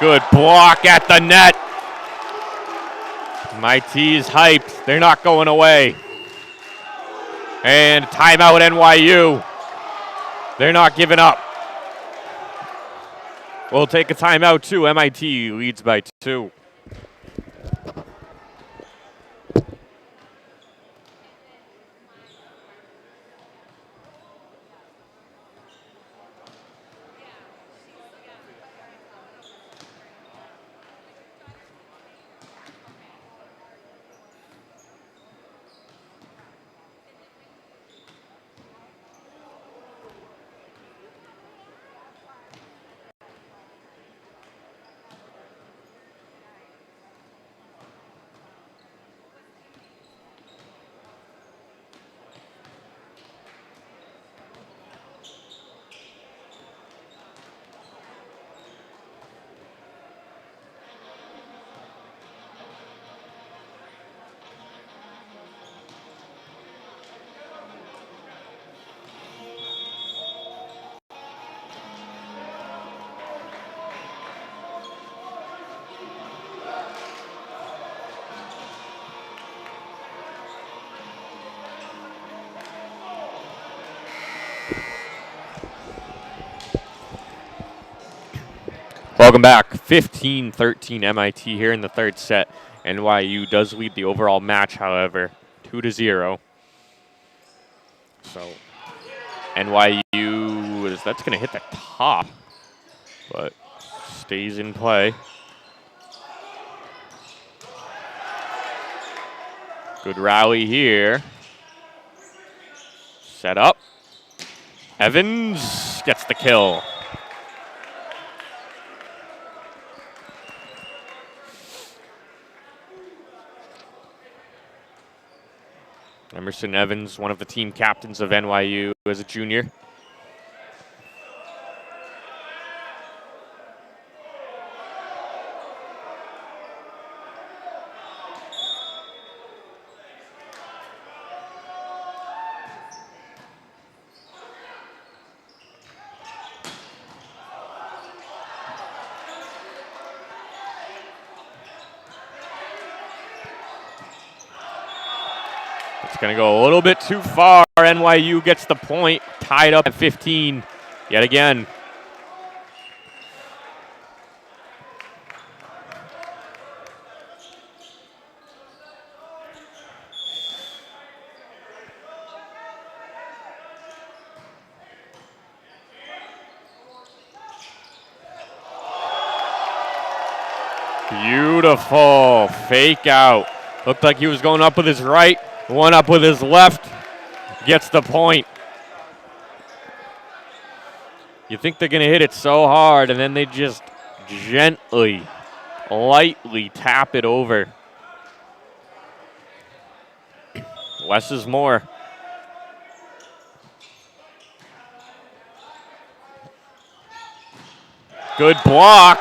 Good block at the net. MIT is hyped. They're not going away. And timeout NYU. They're not giving up. We'll take a timeout too. MIT leads by 2. Welcome back. 15-13 MIT here in the third set. NYU does lead the overall match, however, 2-0. So NYU that's going to hit the top, but stays in play. Good rally here. Set up. Evans gets the kill. Emerson Evans, one of the team captains of NYU as a junior. It's going to go a little bit too far. NYU gets the point, tied up at 15 yet again. Beautiful fake out. Looked like he was going up with his right. One up with his left, gets the point. You think they're going to hit it so hard, and then they just gently, lightly tap it over. Less is more. Good block.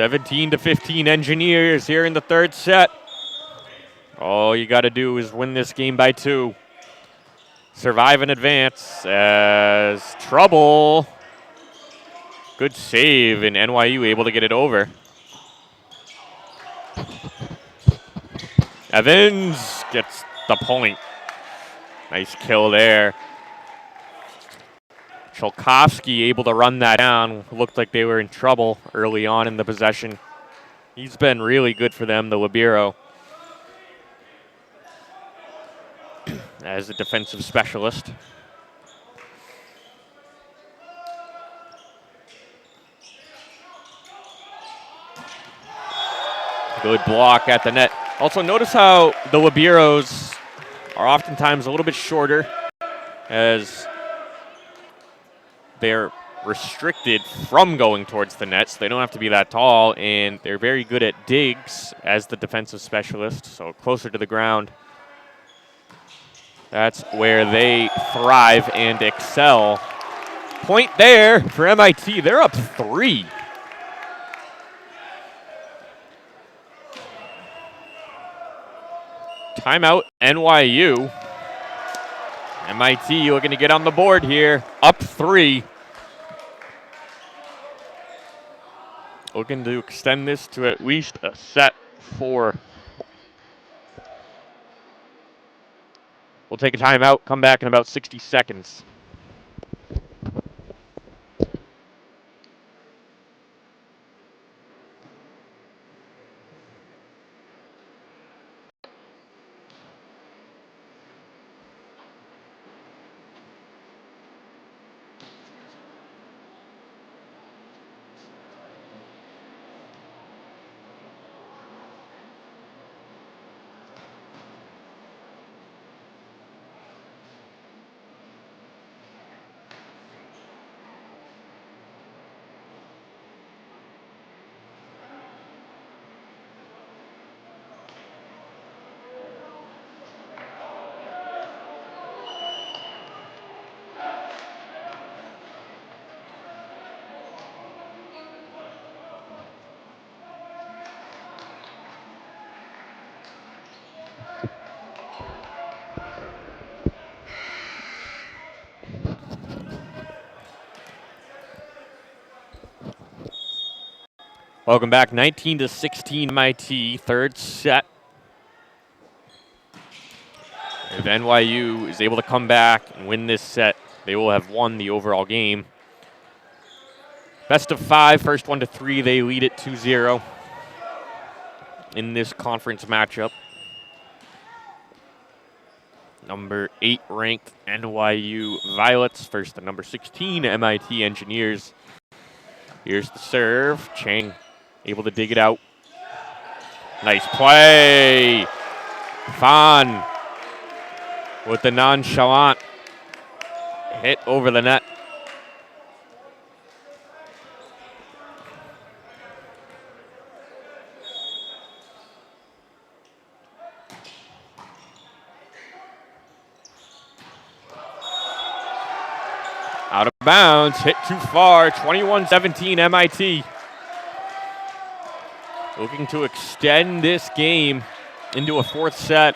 17-15 Engineers here in the third set. All you got to do is win this game by 2. Survive and advance as trouble. Good save, and NYU able to get it over. Evans gets the point. Nice kill there. Cholkovsky able to run that down. Looked like they were in trouble early on in the possession. He's been really good for them, the libero, as a defensive specialist. Good block at the net. Also, notice how the liberos are oftentimes a little bit shorter, as they're restricted from going towards the net, so they don't have to be that tall, and they're very good at digs as the defensive specialist, so closer to the ground. That's where they thrive and excel. Point there for MIT. They're up 3. Timeout, NYU. MIT looking to get on the board here. Up 3. Looking to extend this to at least a set 4. We'll take a timeout, come back in about 60 seconds. Welcome back, 19-16 MIT, third set. If NYU is able to come back and win this set, they will have won the overall game. Best of 5, first 1 to 3, they lead it 2-0 in this conference matchup. Number 8 ranked NYU Violets versus the number 16 MIT Engineers. Here's the serve. Chang able to dig it out. Nice play. Fan with the nonchalant hit over the net. Out of bounds, hit too far, 21-17 MIT. Looking to extend this game into a fourth set.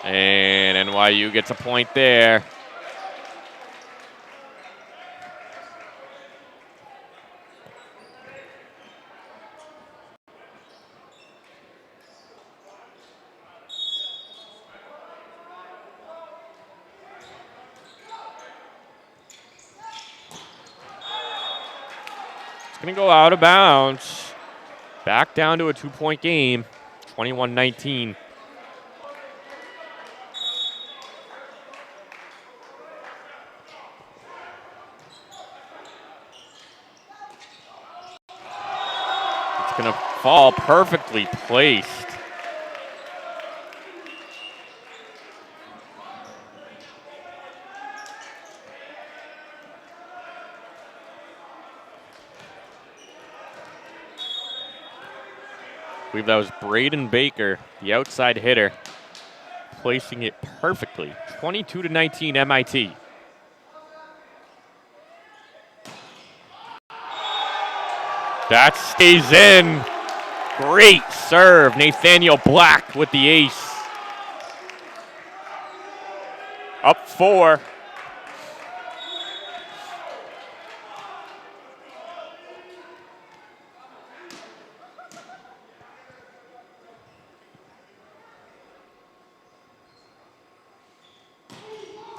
And NYU gets a point there. It's going to go out of bounds. Back down to a 2-point game, 21-19. It's going to fall perfectly placed. I believe that was Braden Baker, the outside hitter. placing it perfectly. 22-19 MIT. That stays in. Great serve. Nathaniel Black with the ace. Up 4.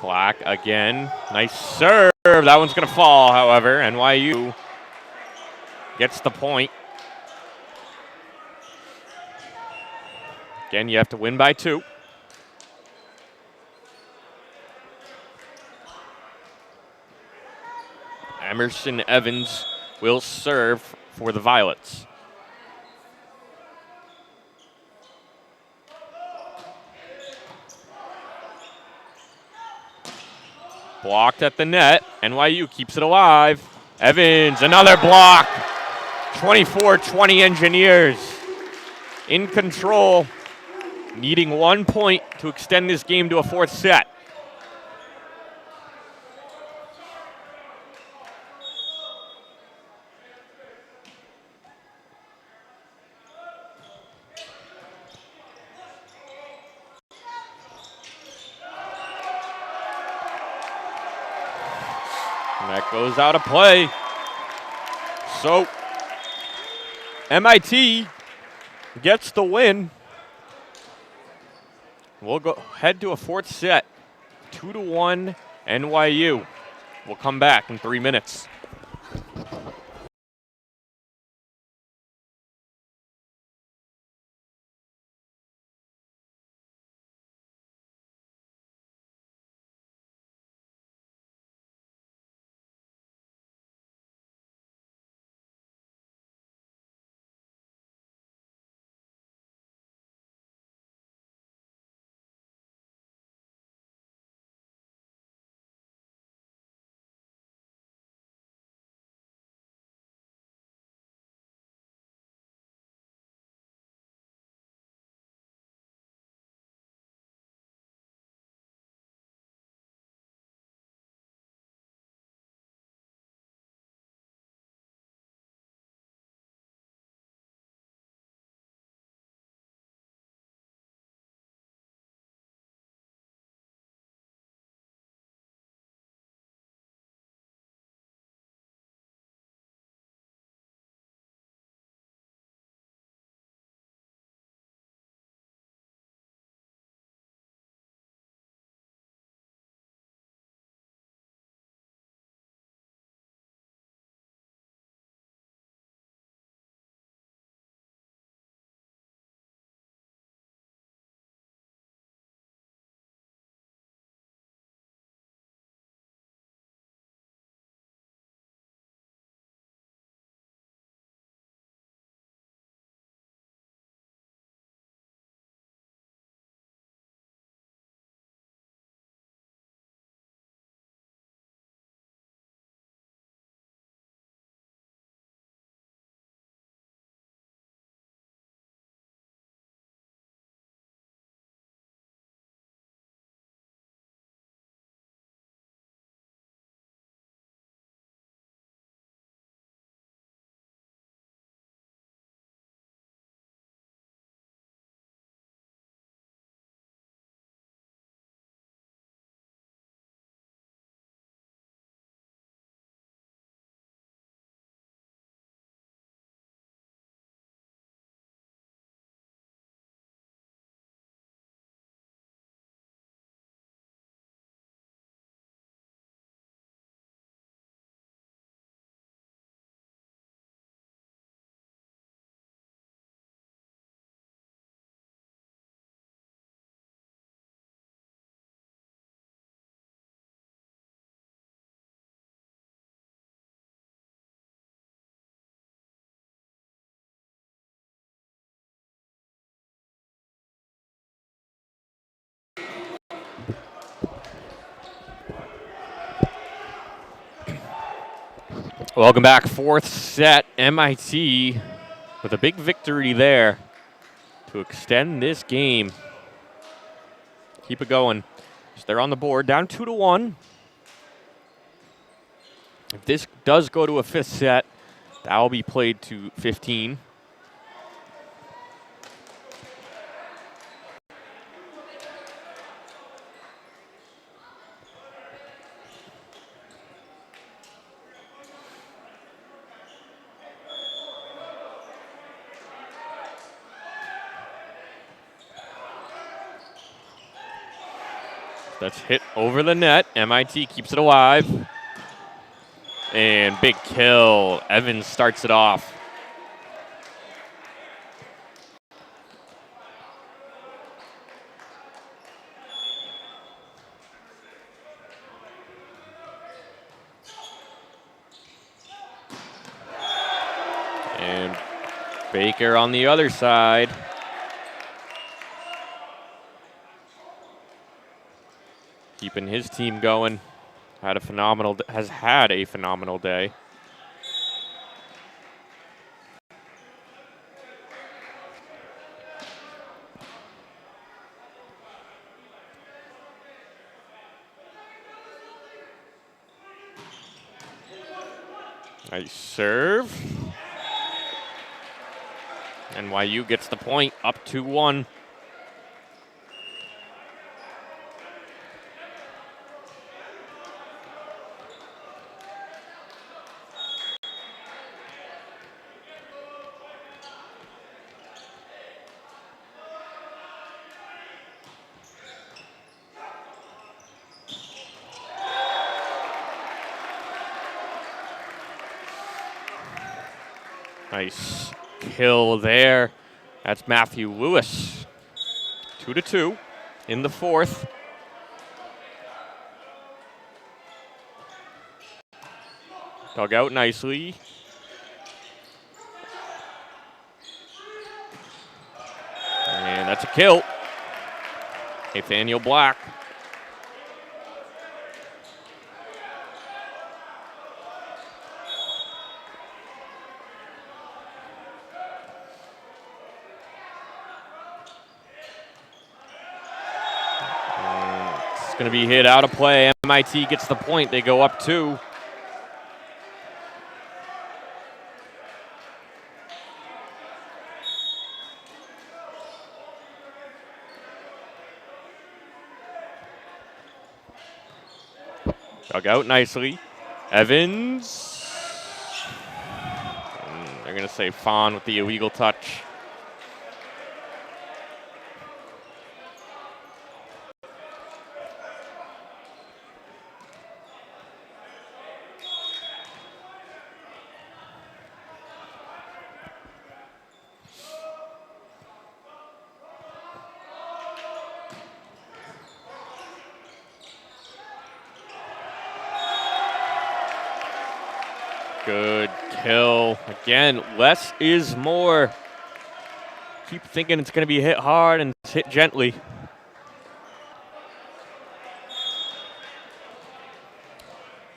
Black again. Nice serve. That one's going to fall, however. NYU gets the point. Again, you have to win by 2. Emerson Evans will serve for the Violets. Blocked at the net. NYU keeps it alive. Evans, another block. 24-20 Engineers. In control. Needing 1 point to extend this game to a 4th set. And that goes out of play. So, MIT gets the win. We'll go head to a 4th set. 2-1 NYU. We'll come back in 3 minutes. Welcome back. 4th set. MIT with a big victory there to extend this game Keep it going. So they're on the board, down 2-1. If this does go to a fifth set, that will be played to 15. That's hit over the net. MIT keeps it alive. And big kill. Evans starts it off. And Baker on the other side. Keeping his team going. Has had a phenomenal day. Nice serve. NYU gets the point, up 2-1. Nice kill there. That's Matthew Lewis. 2-2 in the fourth. Dug out nicely. And that's a kill. Nathaniel Black. Going to be hit out of play. MIT gets the point. They go up 2. Dug out nicely. Evans. And they're going to say Fawn with the illegal touch. Good kill. Again, less is more. Keep thinking it's going to be hit hard and it's hit gently.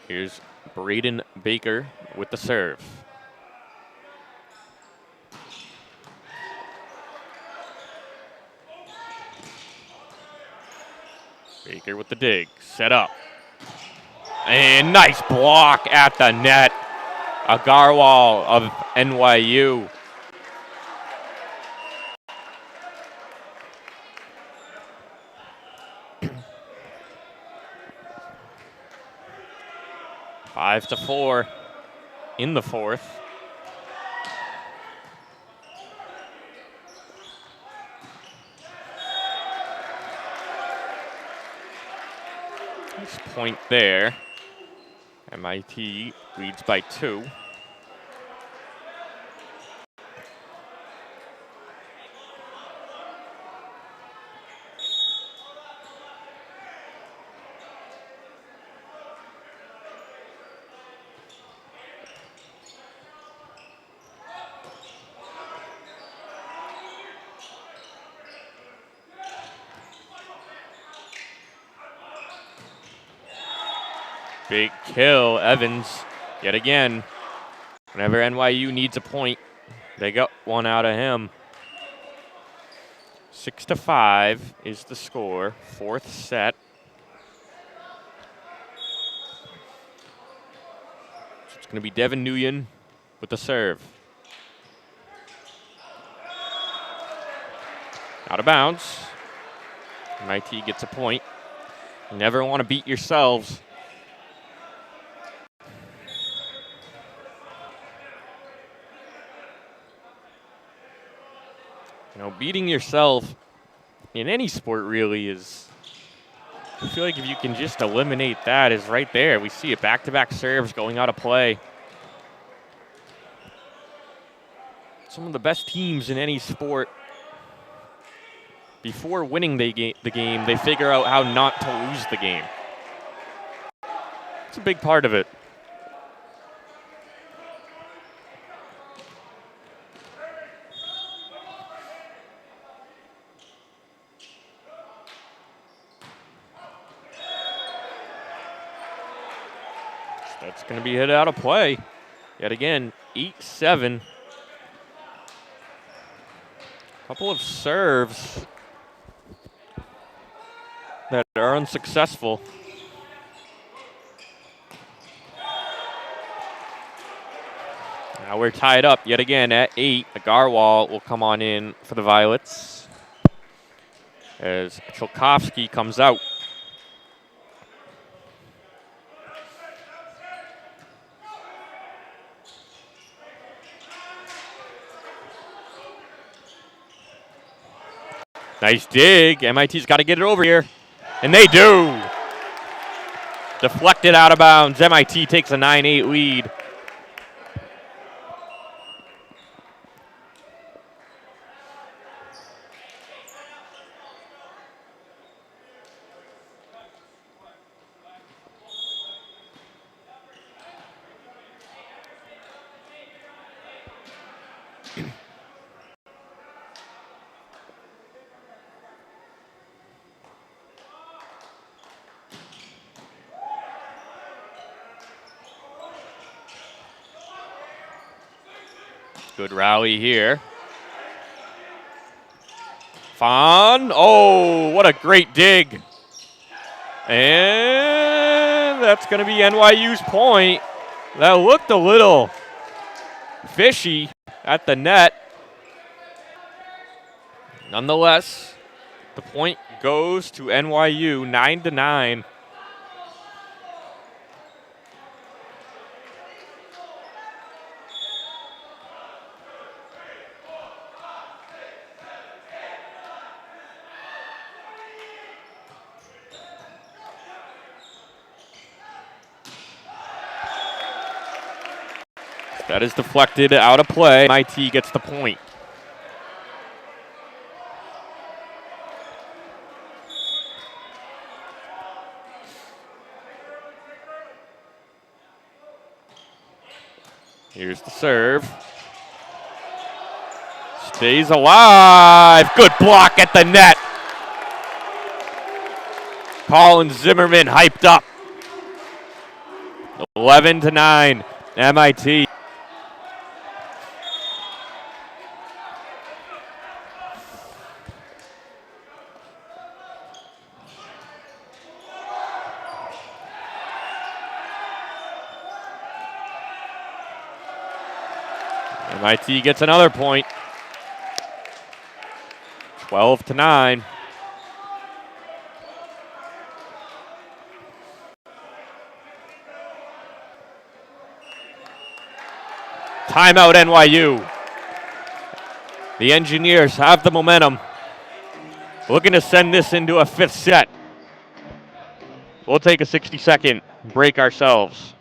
Here's Braden Baker with the serve. Baker with the dig. Set up. And nice block at the net. Agarwal of NYU. Five to 4 in the fourth. Nice point there. MIT leads by 2. Big kill, Evans, yet again. Whenever NYU needs a point, they got one out of him. 6-5 is the score. Fourth set. So it's going to be Devin Nguyen with the serve. Out of bounds. MIT gets a point. You never want to beat yourselves. You know, beating yourself in any sport really is, I feel like if you can just eliminate that, is right there. We see it, back-to-back serves going out of play. Some of the best teams in any sport, before winning the game, they figure out how not to lose the game. It's a big part of it. That's going to be hit out of play. Yet again, 8-7. Couple of serves that are unsuccessful. Now we're tied up yet again at 8. Agarwal will come on in for the Violets as Chilkovsky comes out. Nice dig. MIT's got to get it over here. And they do. Deflected out of bounds. MIT takes a 9-8 lead. Good rally here. Fon. Oh, what a great dig. And that's going to be NYU's point. That looked a little fishy at the net. Nonetheless, the point goes to NYU, 9-9. That is deflected out of play. MIT gets the point. Here's the serve. Stays alive. Good block at the net. Colin Zimmerman hyped up. 11-9, MIT. MIT gets another point. 12-9. Timeout NYU. The Engineers have the momentum. Looking to send this into a fifth set. We'll take a 60-second break ourselves.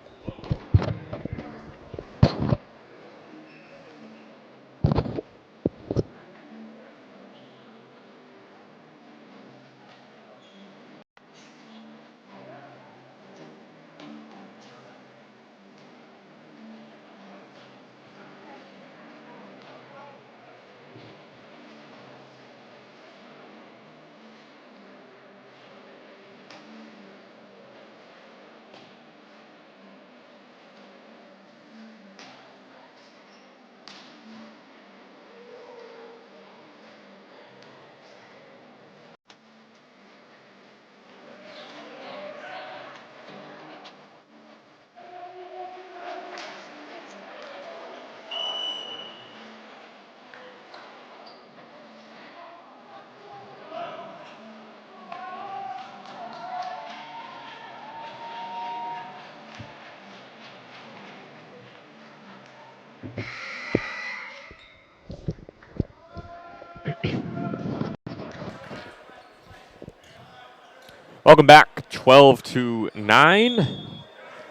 Welcome back, 12-9.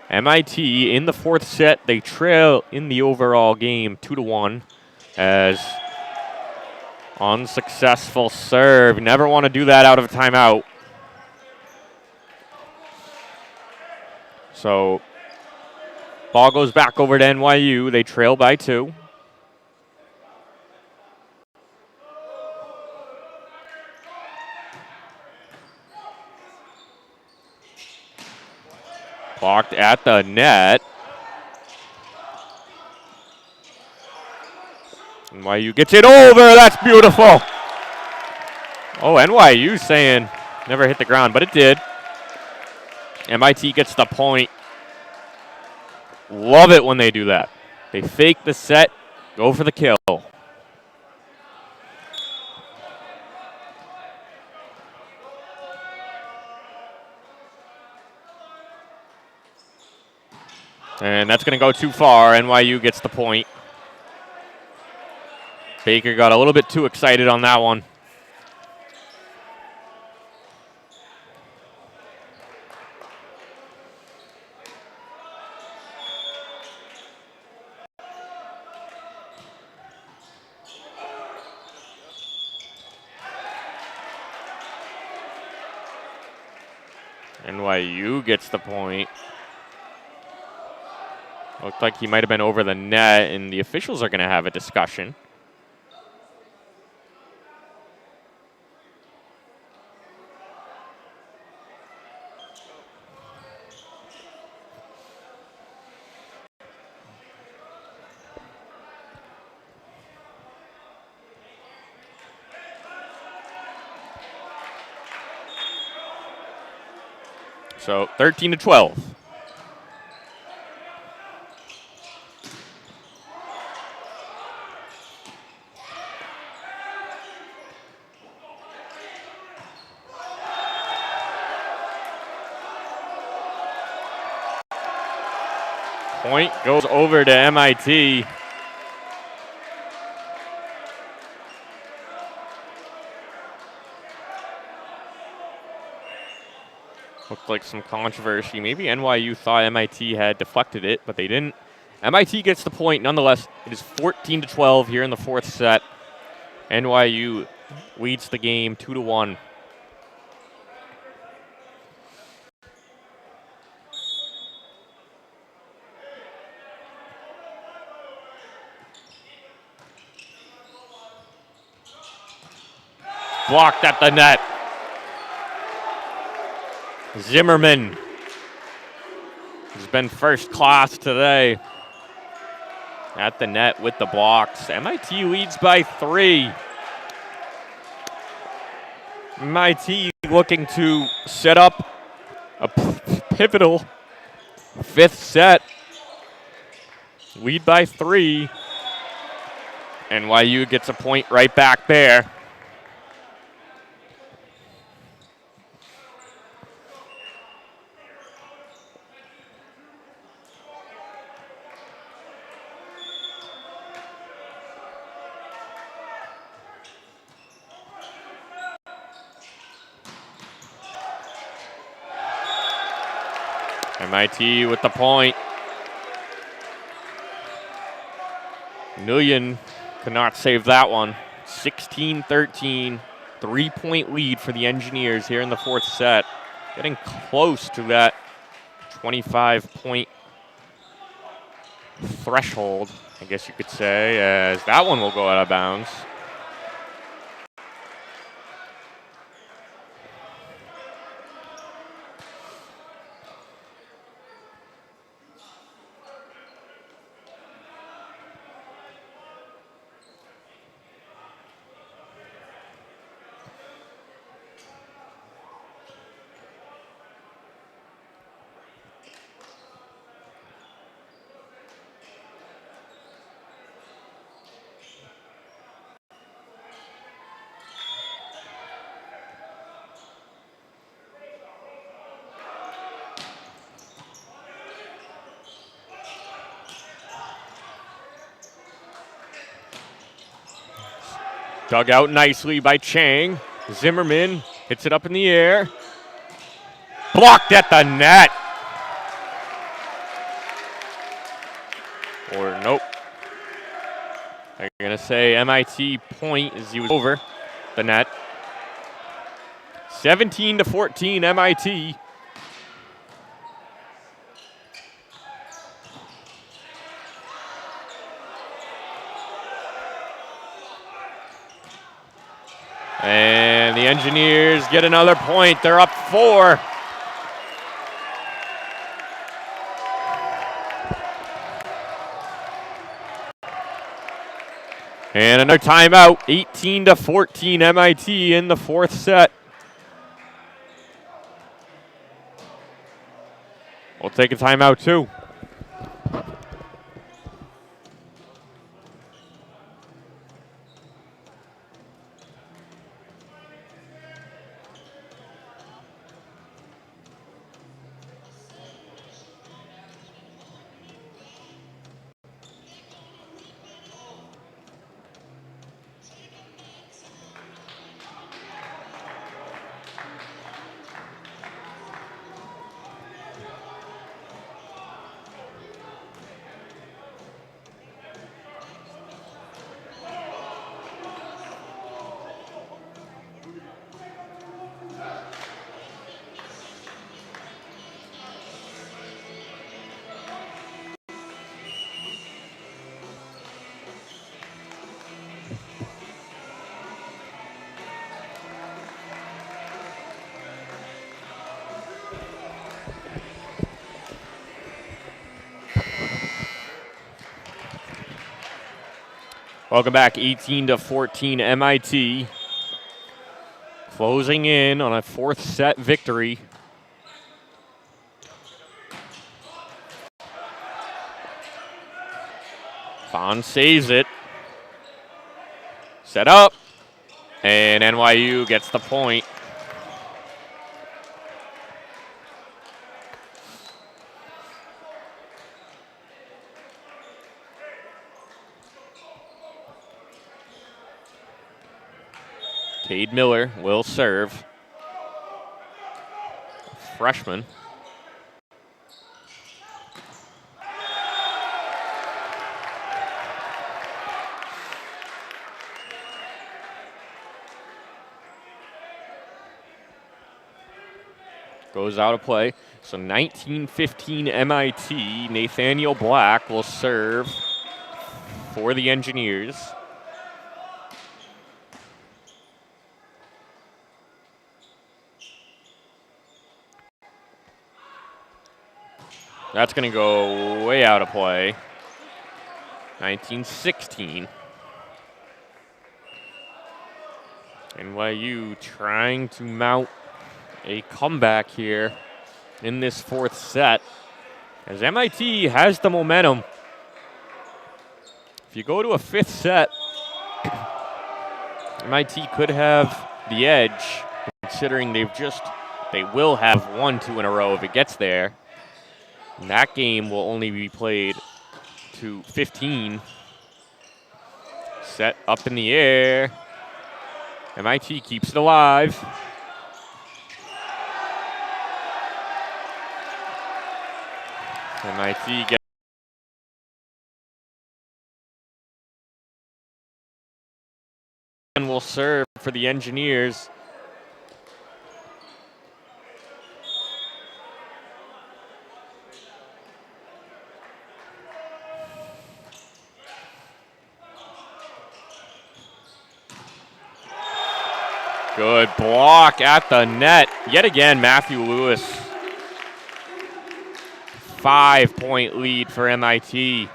MIT in the fourth set. They trail in the overall game 2-1 as unsuccessful serve. Never want to do that out of a timeout. So ball goes back over to NYU. They trail by 2. Blocked at the net. NYU gets it over. That's beautiful. Oh, NYU saying never hit the ground, but it did. MIT gets the point. Love it when they do that. They fake the set, go for the kill. And that's going to go too far. NYU gets the point. Baker got a little bit too excited on that one. NYU gets the point. Looked like he might have been over the net, and the officials are going to have a discussion. So 13-12. Point goes over to MIT. Looked like some controversy. Maybe NYU thought MIT had deflected it, but they didn't. MIT gets the point nonetheless. It is 14-12 here in the fourth set. NYU leads the game 2-1. Blocked at the net. Zimmerman has been first class today. At the net with the blocks. MIT leads by 3. MIT looking to set up a pivotal fifth set. Lead by 3. NYU gets a point right back there. MIT with the point. Nguyen could not save that one. 16-13, 3-point lead for the Engineers here in the fourth set. Getting close to that 25-point threshold, I guess you could say, as that one will go out of bounds. Dug out nicely by Chang. Zimmerman hits it up in the air. Blocked at the net. Or nope. I'm going to say MIT point as he was over the net. 17-14 MIT. And the Engineers get another point. They're up 4. And another timeout. 18-14 MIT in the 4th set. We'll take a timeout too. Welcome back, 18-14 MIT. Closing in on a 4th set victory. Fon saves it. Set up. And NYU gets the point. Cade Miller will serve. Freshman. Goes out of play. So 19-15 MIT. Nathaniel Black will serve for the Engineers. That's going to go way out of play. 19-16. NYU trying to mount a comeback here in this 4th set, as MIT has the momentum. If you go to a 5th set, MIT could have the edge, considering they will have 1-2 in a row if it gets there. And that game will only be played to 15. Set up in the air. MIT keeps it alive. MIT gets and will serve for the Engineers. Good block at the net. Yet again, Matthew Lewis. 5-point lead for MIT.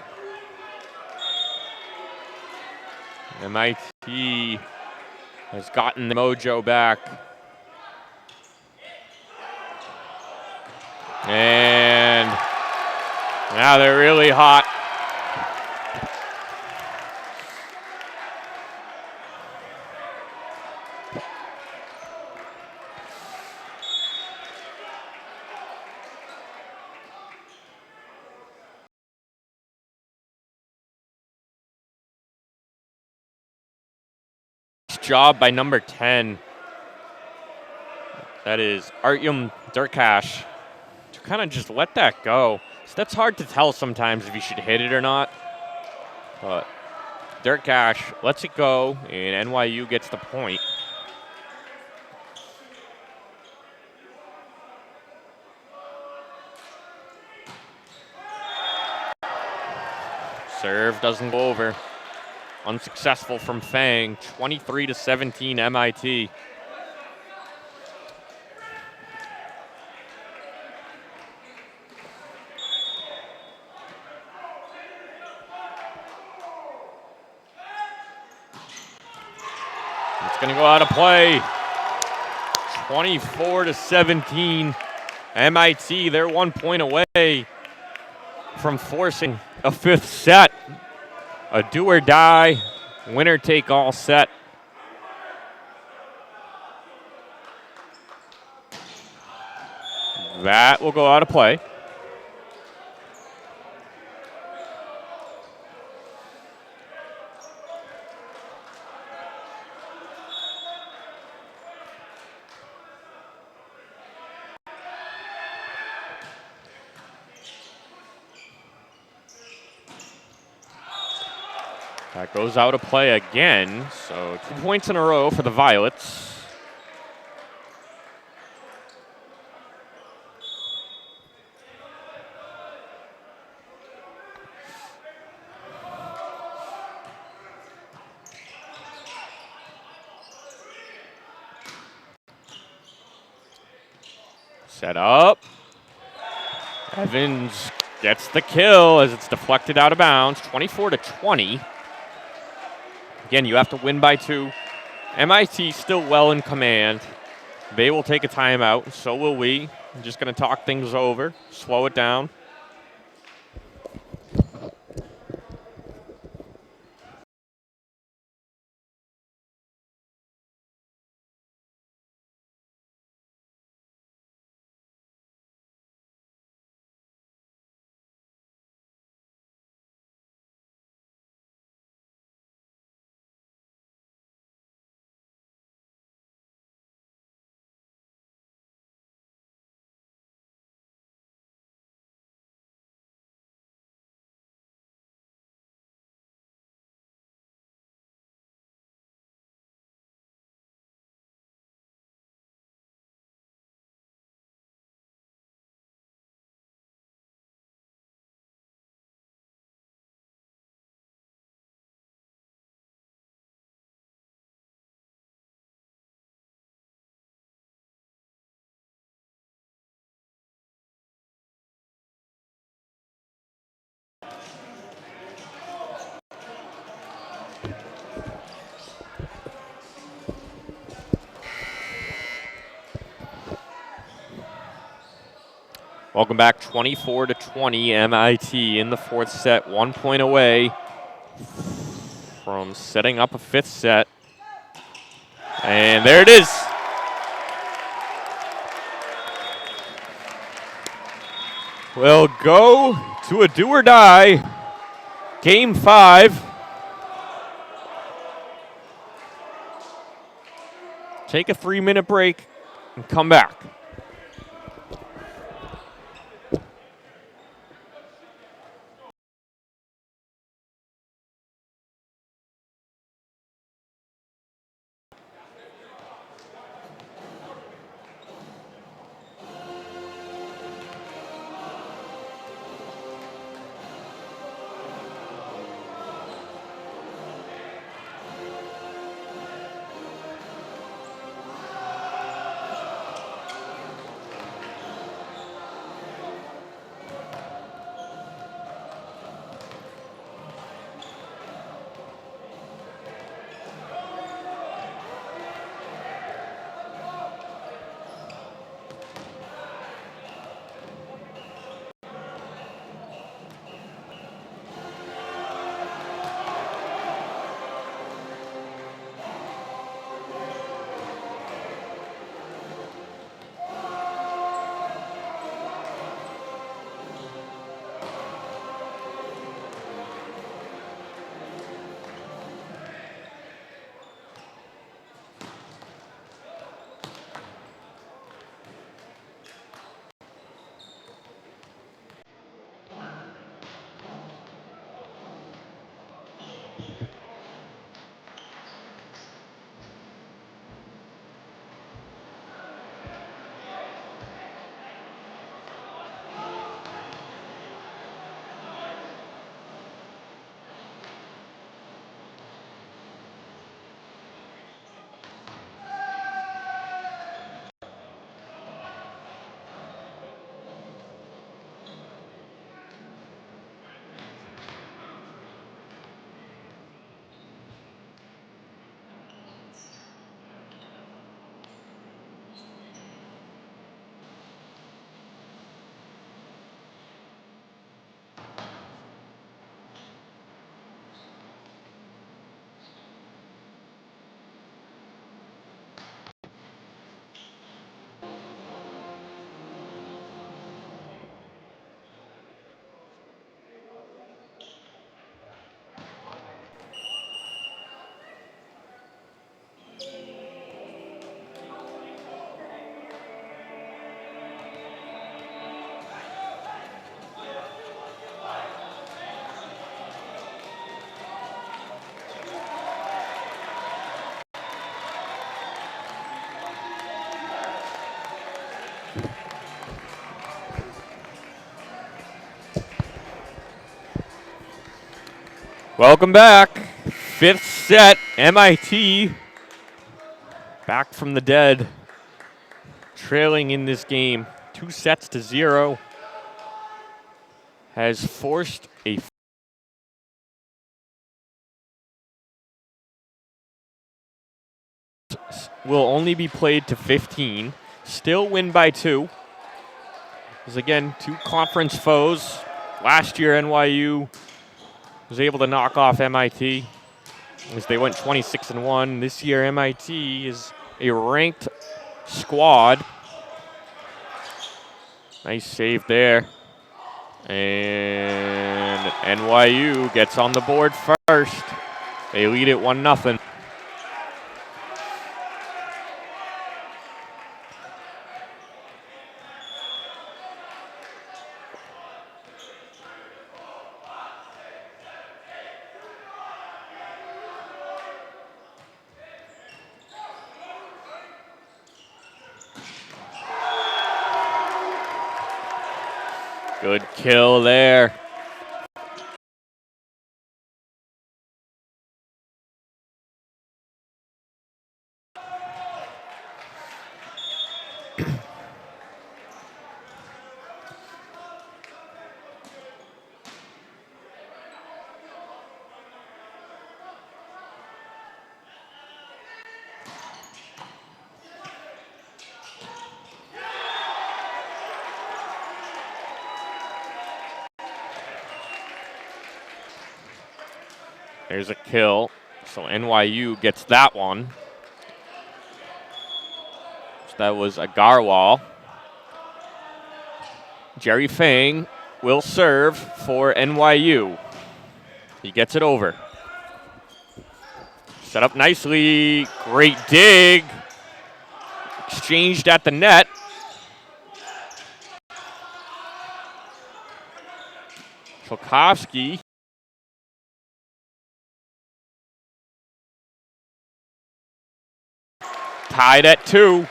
MIT has gotten the mojo back. And now they're really hot. job by number 10. That is Artyom Durkash to kind of just let that go. So that's hard to tell sometimes if you should hit it or not. But Durkash lets it go, and NYU gets the point. Serve doesn't go over. Unsuccessful from Fang, 23-17 MIT. It's gonna go out of play. 24-17 MIT, they're 1 point away from forcing a fifth set. A do or die, winner take all set. That will go out of play. That goes out of play again, so 2 points in a row for the Violets. Set up. Evans gets the kill as it's deflected out of bounds, 24-20. Again, you have to win by 2. MIT still well in command. They will take a timeout, so will we. I'm just going to talk things over, slow it down. Welcome back, 24-20 MIT in the fourth set, 1 point away from setting up a fifth set. And there it is. We'll go to a do or die, game 5. Take a 3-minute break and come back. Welcome back. Fifth set, MIT back from the dead, trailing in this game 2-0. Has forced a will only be played to 15. Still win by 2. As again, 2 conference foes. Last year, NYU was able to knock off MIT as they went 26-1. This year, MIT is a ranked squad. Nice save there. And NYU gets on the board first. They lead it 1-0. Good kill there. There's a kill. So NYU gets that one. So that was Agarwal. Jerry Fang will serve for NYU. He gets it over. Set up nicely. Great dig. Exchanged at the net. Tchaikovsky. Tied at 2.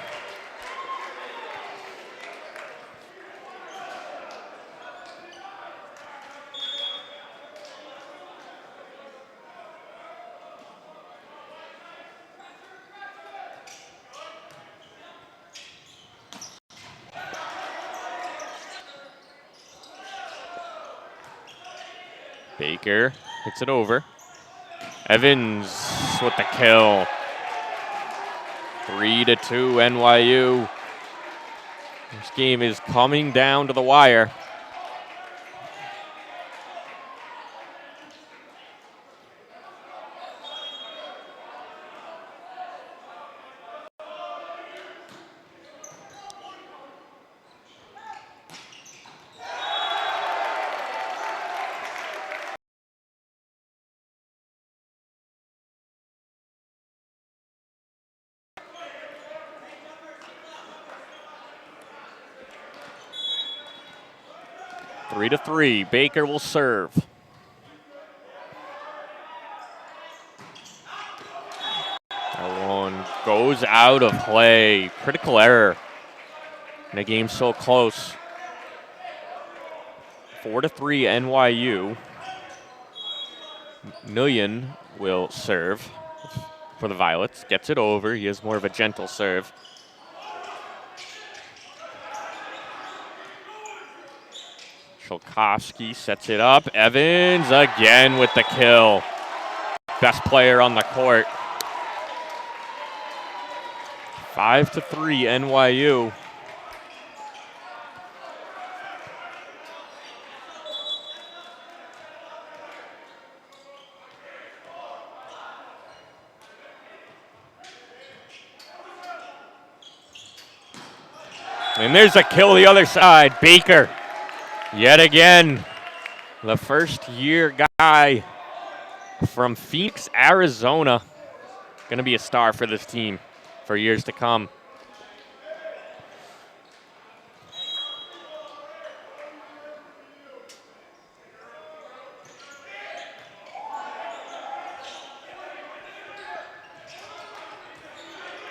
Baker hits it over. Evans with the kill. 3-2 NYU. This game is coming down to the wire. Three to 3. Baker will serve. That one goes out of play. Critical error. And a game so close. 4-3 NYU. Million will serve for the Violets. Gets it over. He has more of a gentle serve. Tchaikovsky sets it up. Evans again with the kill. Best player on the court. 5-3 NYU. And there's a kill the other side. Baker. Yet again, the first-year guy from Phoenix, Arizona. Going to be a star for this team for years to come.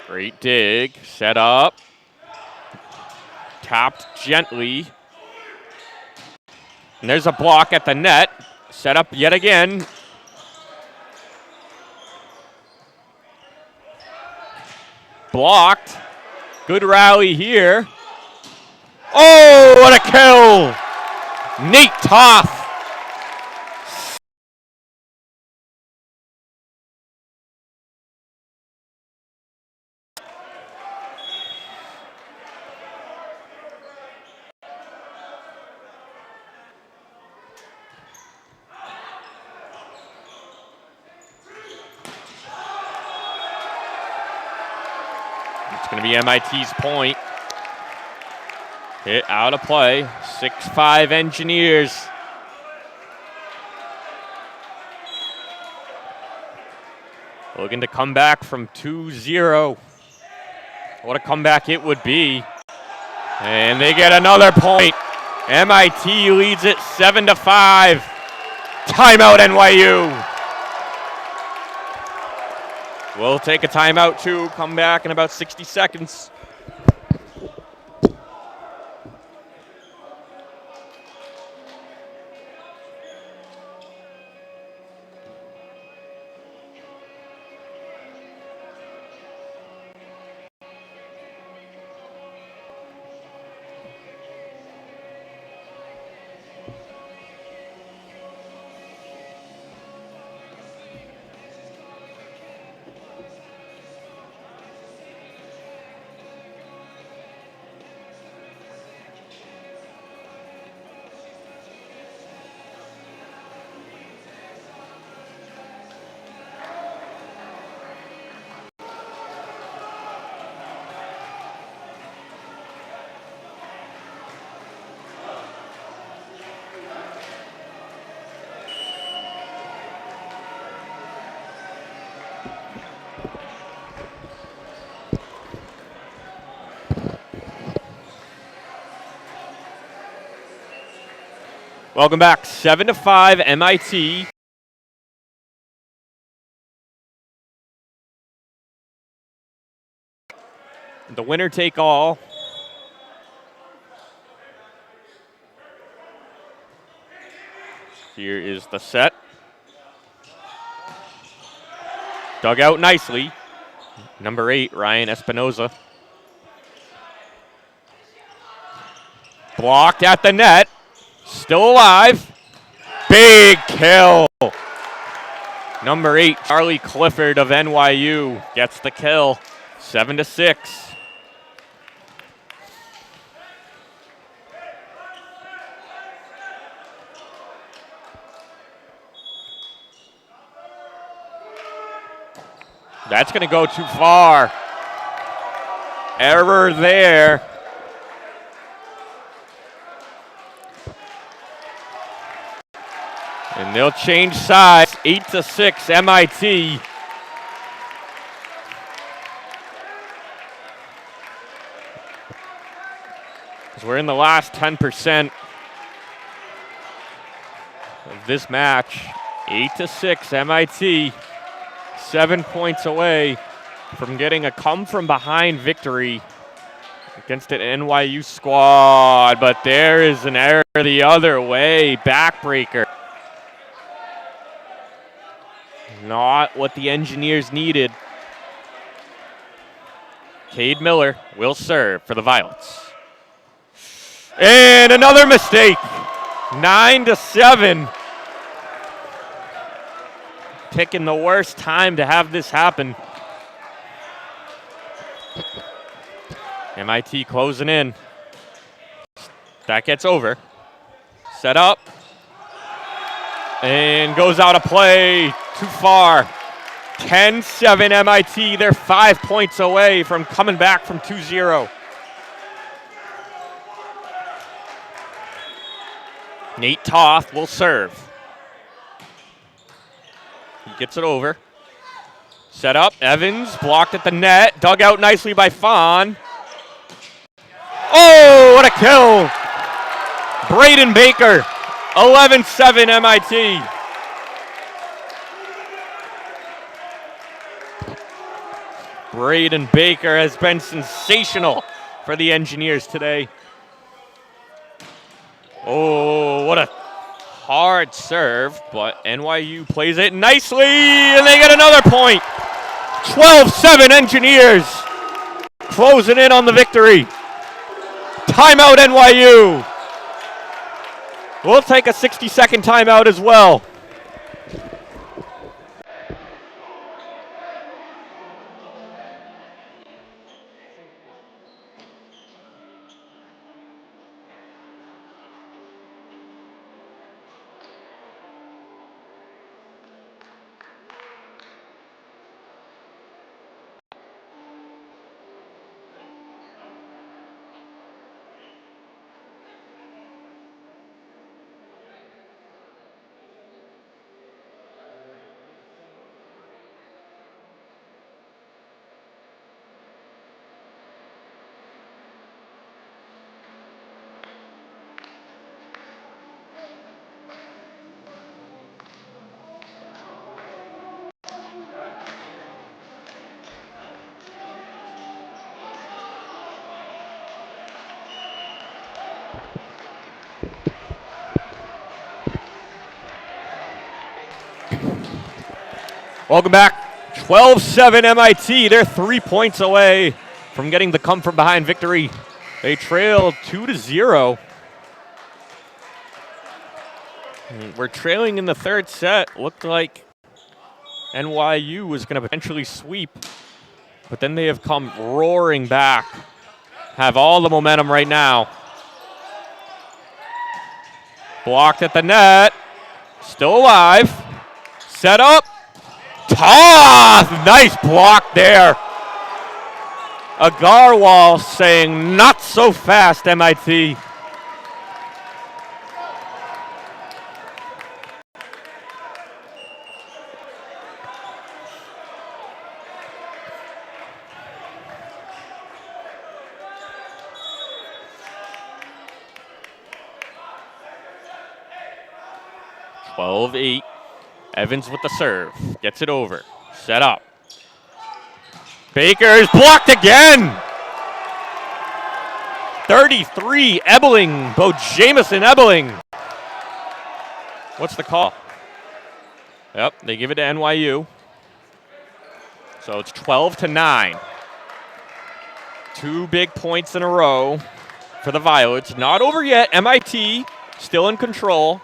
Great dig, set up. Tapped gently. And there's a block at the net. Set up yet again. Blocked. Good rally here. Oh, what a kill! Nate Toth. It's going to be MIT's point. Hit out of play. 6-5 Engineers. Looking to come back from 2-0. What a comeback it would be. And they get another point. MIT leads it 7-5. Timeout NYU. We'll take a timeout too. Come back in about 60 seconds. Welcome back, 7-5 MIT. The winner take all. Here is the set. Dug out nicely. Number 8, Ryan Espinoza. Blocked at the net. Still alive. Big kill. Number 8, Charlie Clifford of NYU gets the kill. 7-6. That's going to go too far. Error there. And they'll change sides. 8-6 MIT. As we're in the last 10% of this match. 8-6 MIT. 7 points away from getting a come-from-behind victory against an NYU squad. But there is an error the other way. Backbreaker. Not what the Engineers needed. Cade Miller will serve for the Violets. And another mistake. 9-7. Picking the worst time to have this happen. MIT closing in. That gets over. Set up. And goes out of play. Too far. 10-7 MIT. They're 5 points away from coming back from 2-0. Nate Toth will serve. He gets it over. Set up. Evans blocked at the net. Dug out nicely by Fawn. Oh, what a kill. Braden Baker. 11-7 MIT. Braden Baker has been sensational for the Engineers today. Oh, what a hard serve, but NYU plays it nicely, and they get another point. 12-7 Engineers. closing in on the victory. Timeout, NYU. We'll take a 60-second timeout as well. Welcome back. 12-7 MIT. They're 3 points away from getting the come-from-behind victory. They trail 2-0. We're trailing in the third set. Looked like NYU was going to potentially sweep, but then they have come roaring back. Have all the momentum right now. Blocked at the net. Still alive. Set up. Nice block there. Agarwal saying, not so fast, MIT. (12-8). Evans with the serve. Gets it over. Set up. Baker is blocked again. 33, Ebling. Bo Jamison Ebling. What's the call? Yep, they give it to NYU. So it's 12-9. 2 big points in a row for the Violets. Not over yet. MIT still in control.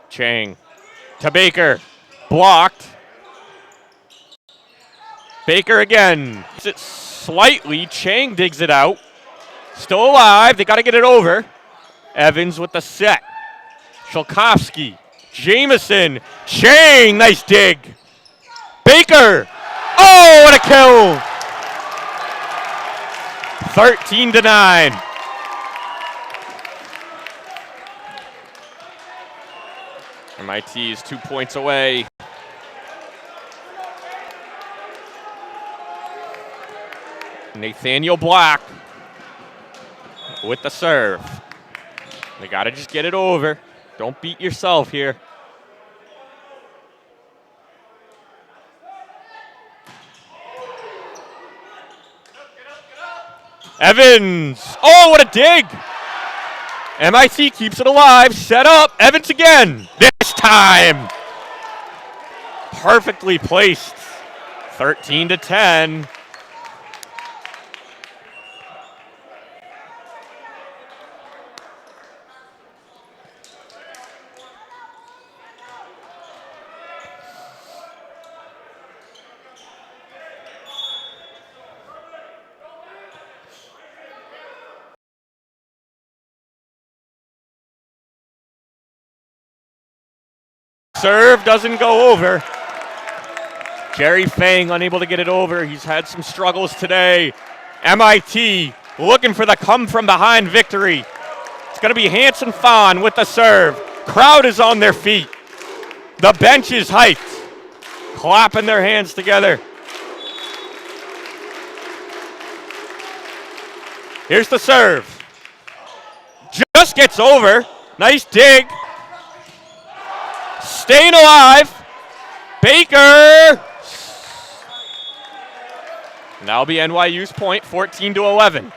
Chang to Baker. Blocked. Baker again. Hits it slightly. Chang digs it out. Still alive. They got to get it over. Evans with the set. Shalkovsky. Jamison. Chang. Nice dig. Baker. Oh, what a kill. 13-9. MIT is 2 points away. Nathaniel Black with the serve. They got to just get it over. Don't beat yourself here. Evans. Oh, what a dig. MIT keeps it alive. Set up. Evans again. This time. Perfectly placed. 13-10. Serve doesn't go over. Jerry Fang unable to get it over. He's had some struggles today. MIT looking for the come-from-behind victory. It's going to be Hanson Fahn with the serve. Crowd is on their feet. The bench is hyped. Clapping their hands together. Here's the serve. Just gets over. Nice dig. Staying alive. Baker. And that'll be NYU's point, 14-11.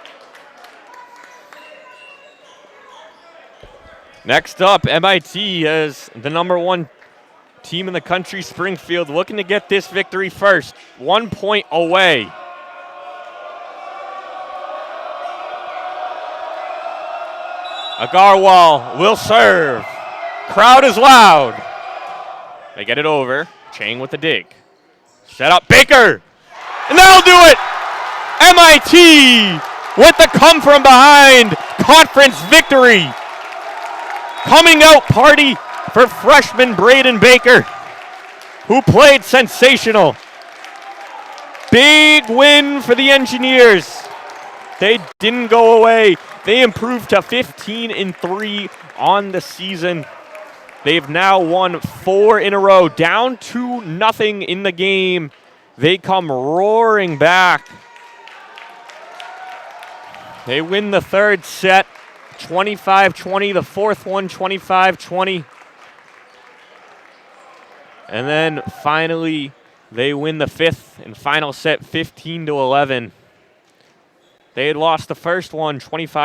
Next up, MIT has the number 1 Team in the country, Springfield, looking to get this victory first. 1 point away. Agarwal will serve. Crowd is loud. They get it over. Chang with the dig. Set up Baker. And that'll do it. MIT with the come from behind conference victory. Coming out party for freshman Braden Baker, who played sensational. Big win for the Engineers. They didn't go away. They improved to 15-3 on the season. They've now won 4 in a row, down 2-0 in the game. They come roaring back. They win the third set, 25-20, the fourth one, 25-20. And then finally, they win the fifth and final set, 15-11. They had lost the first one, 25.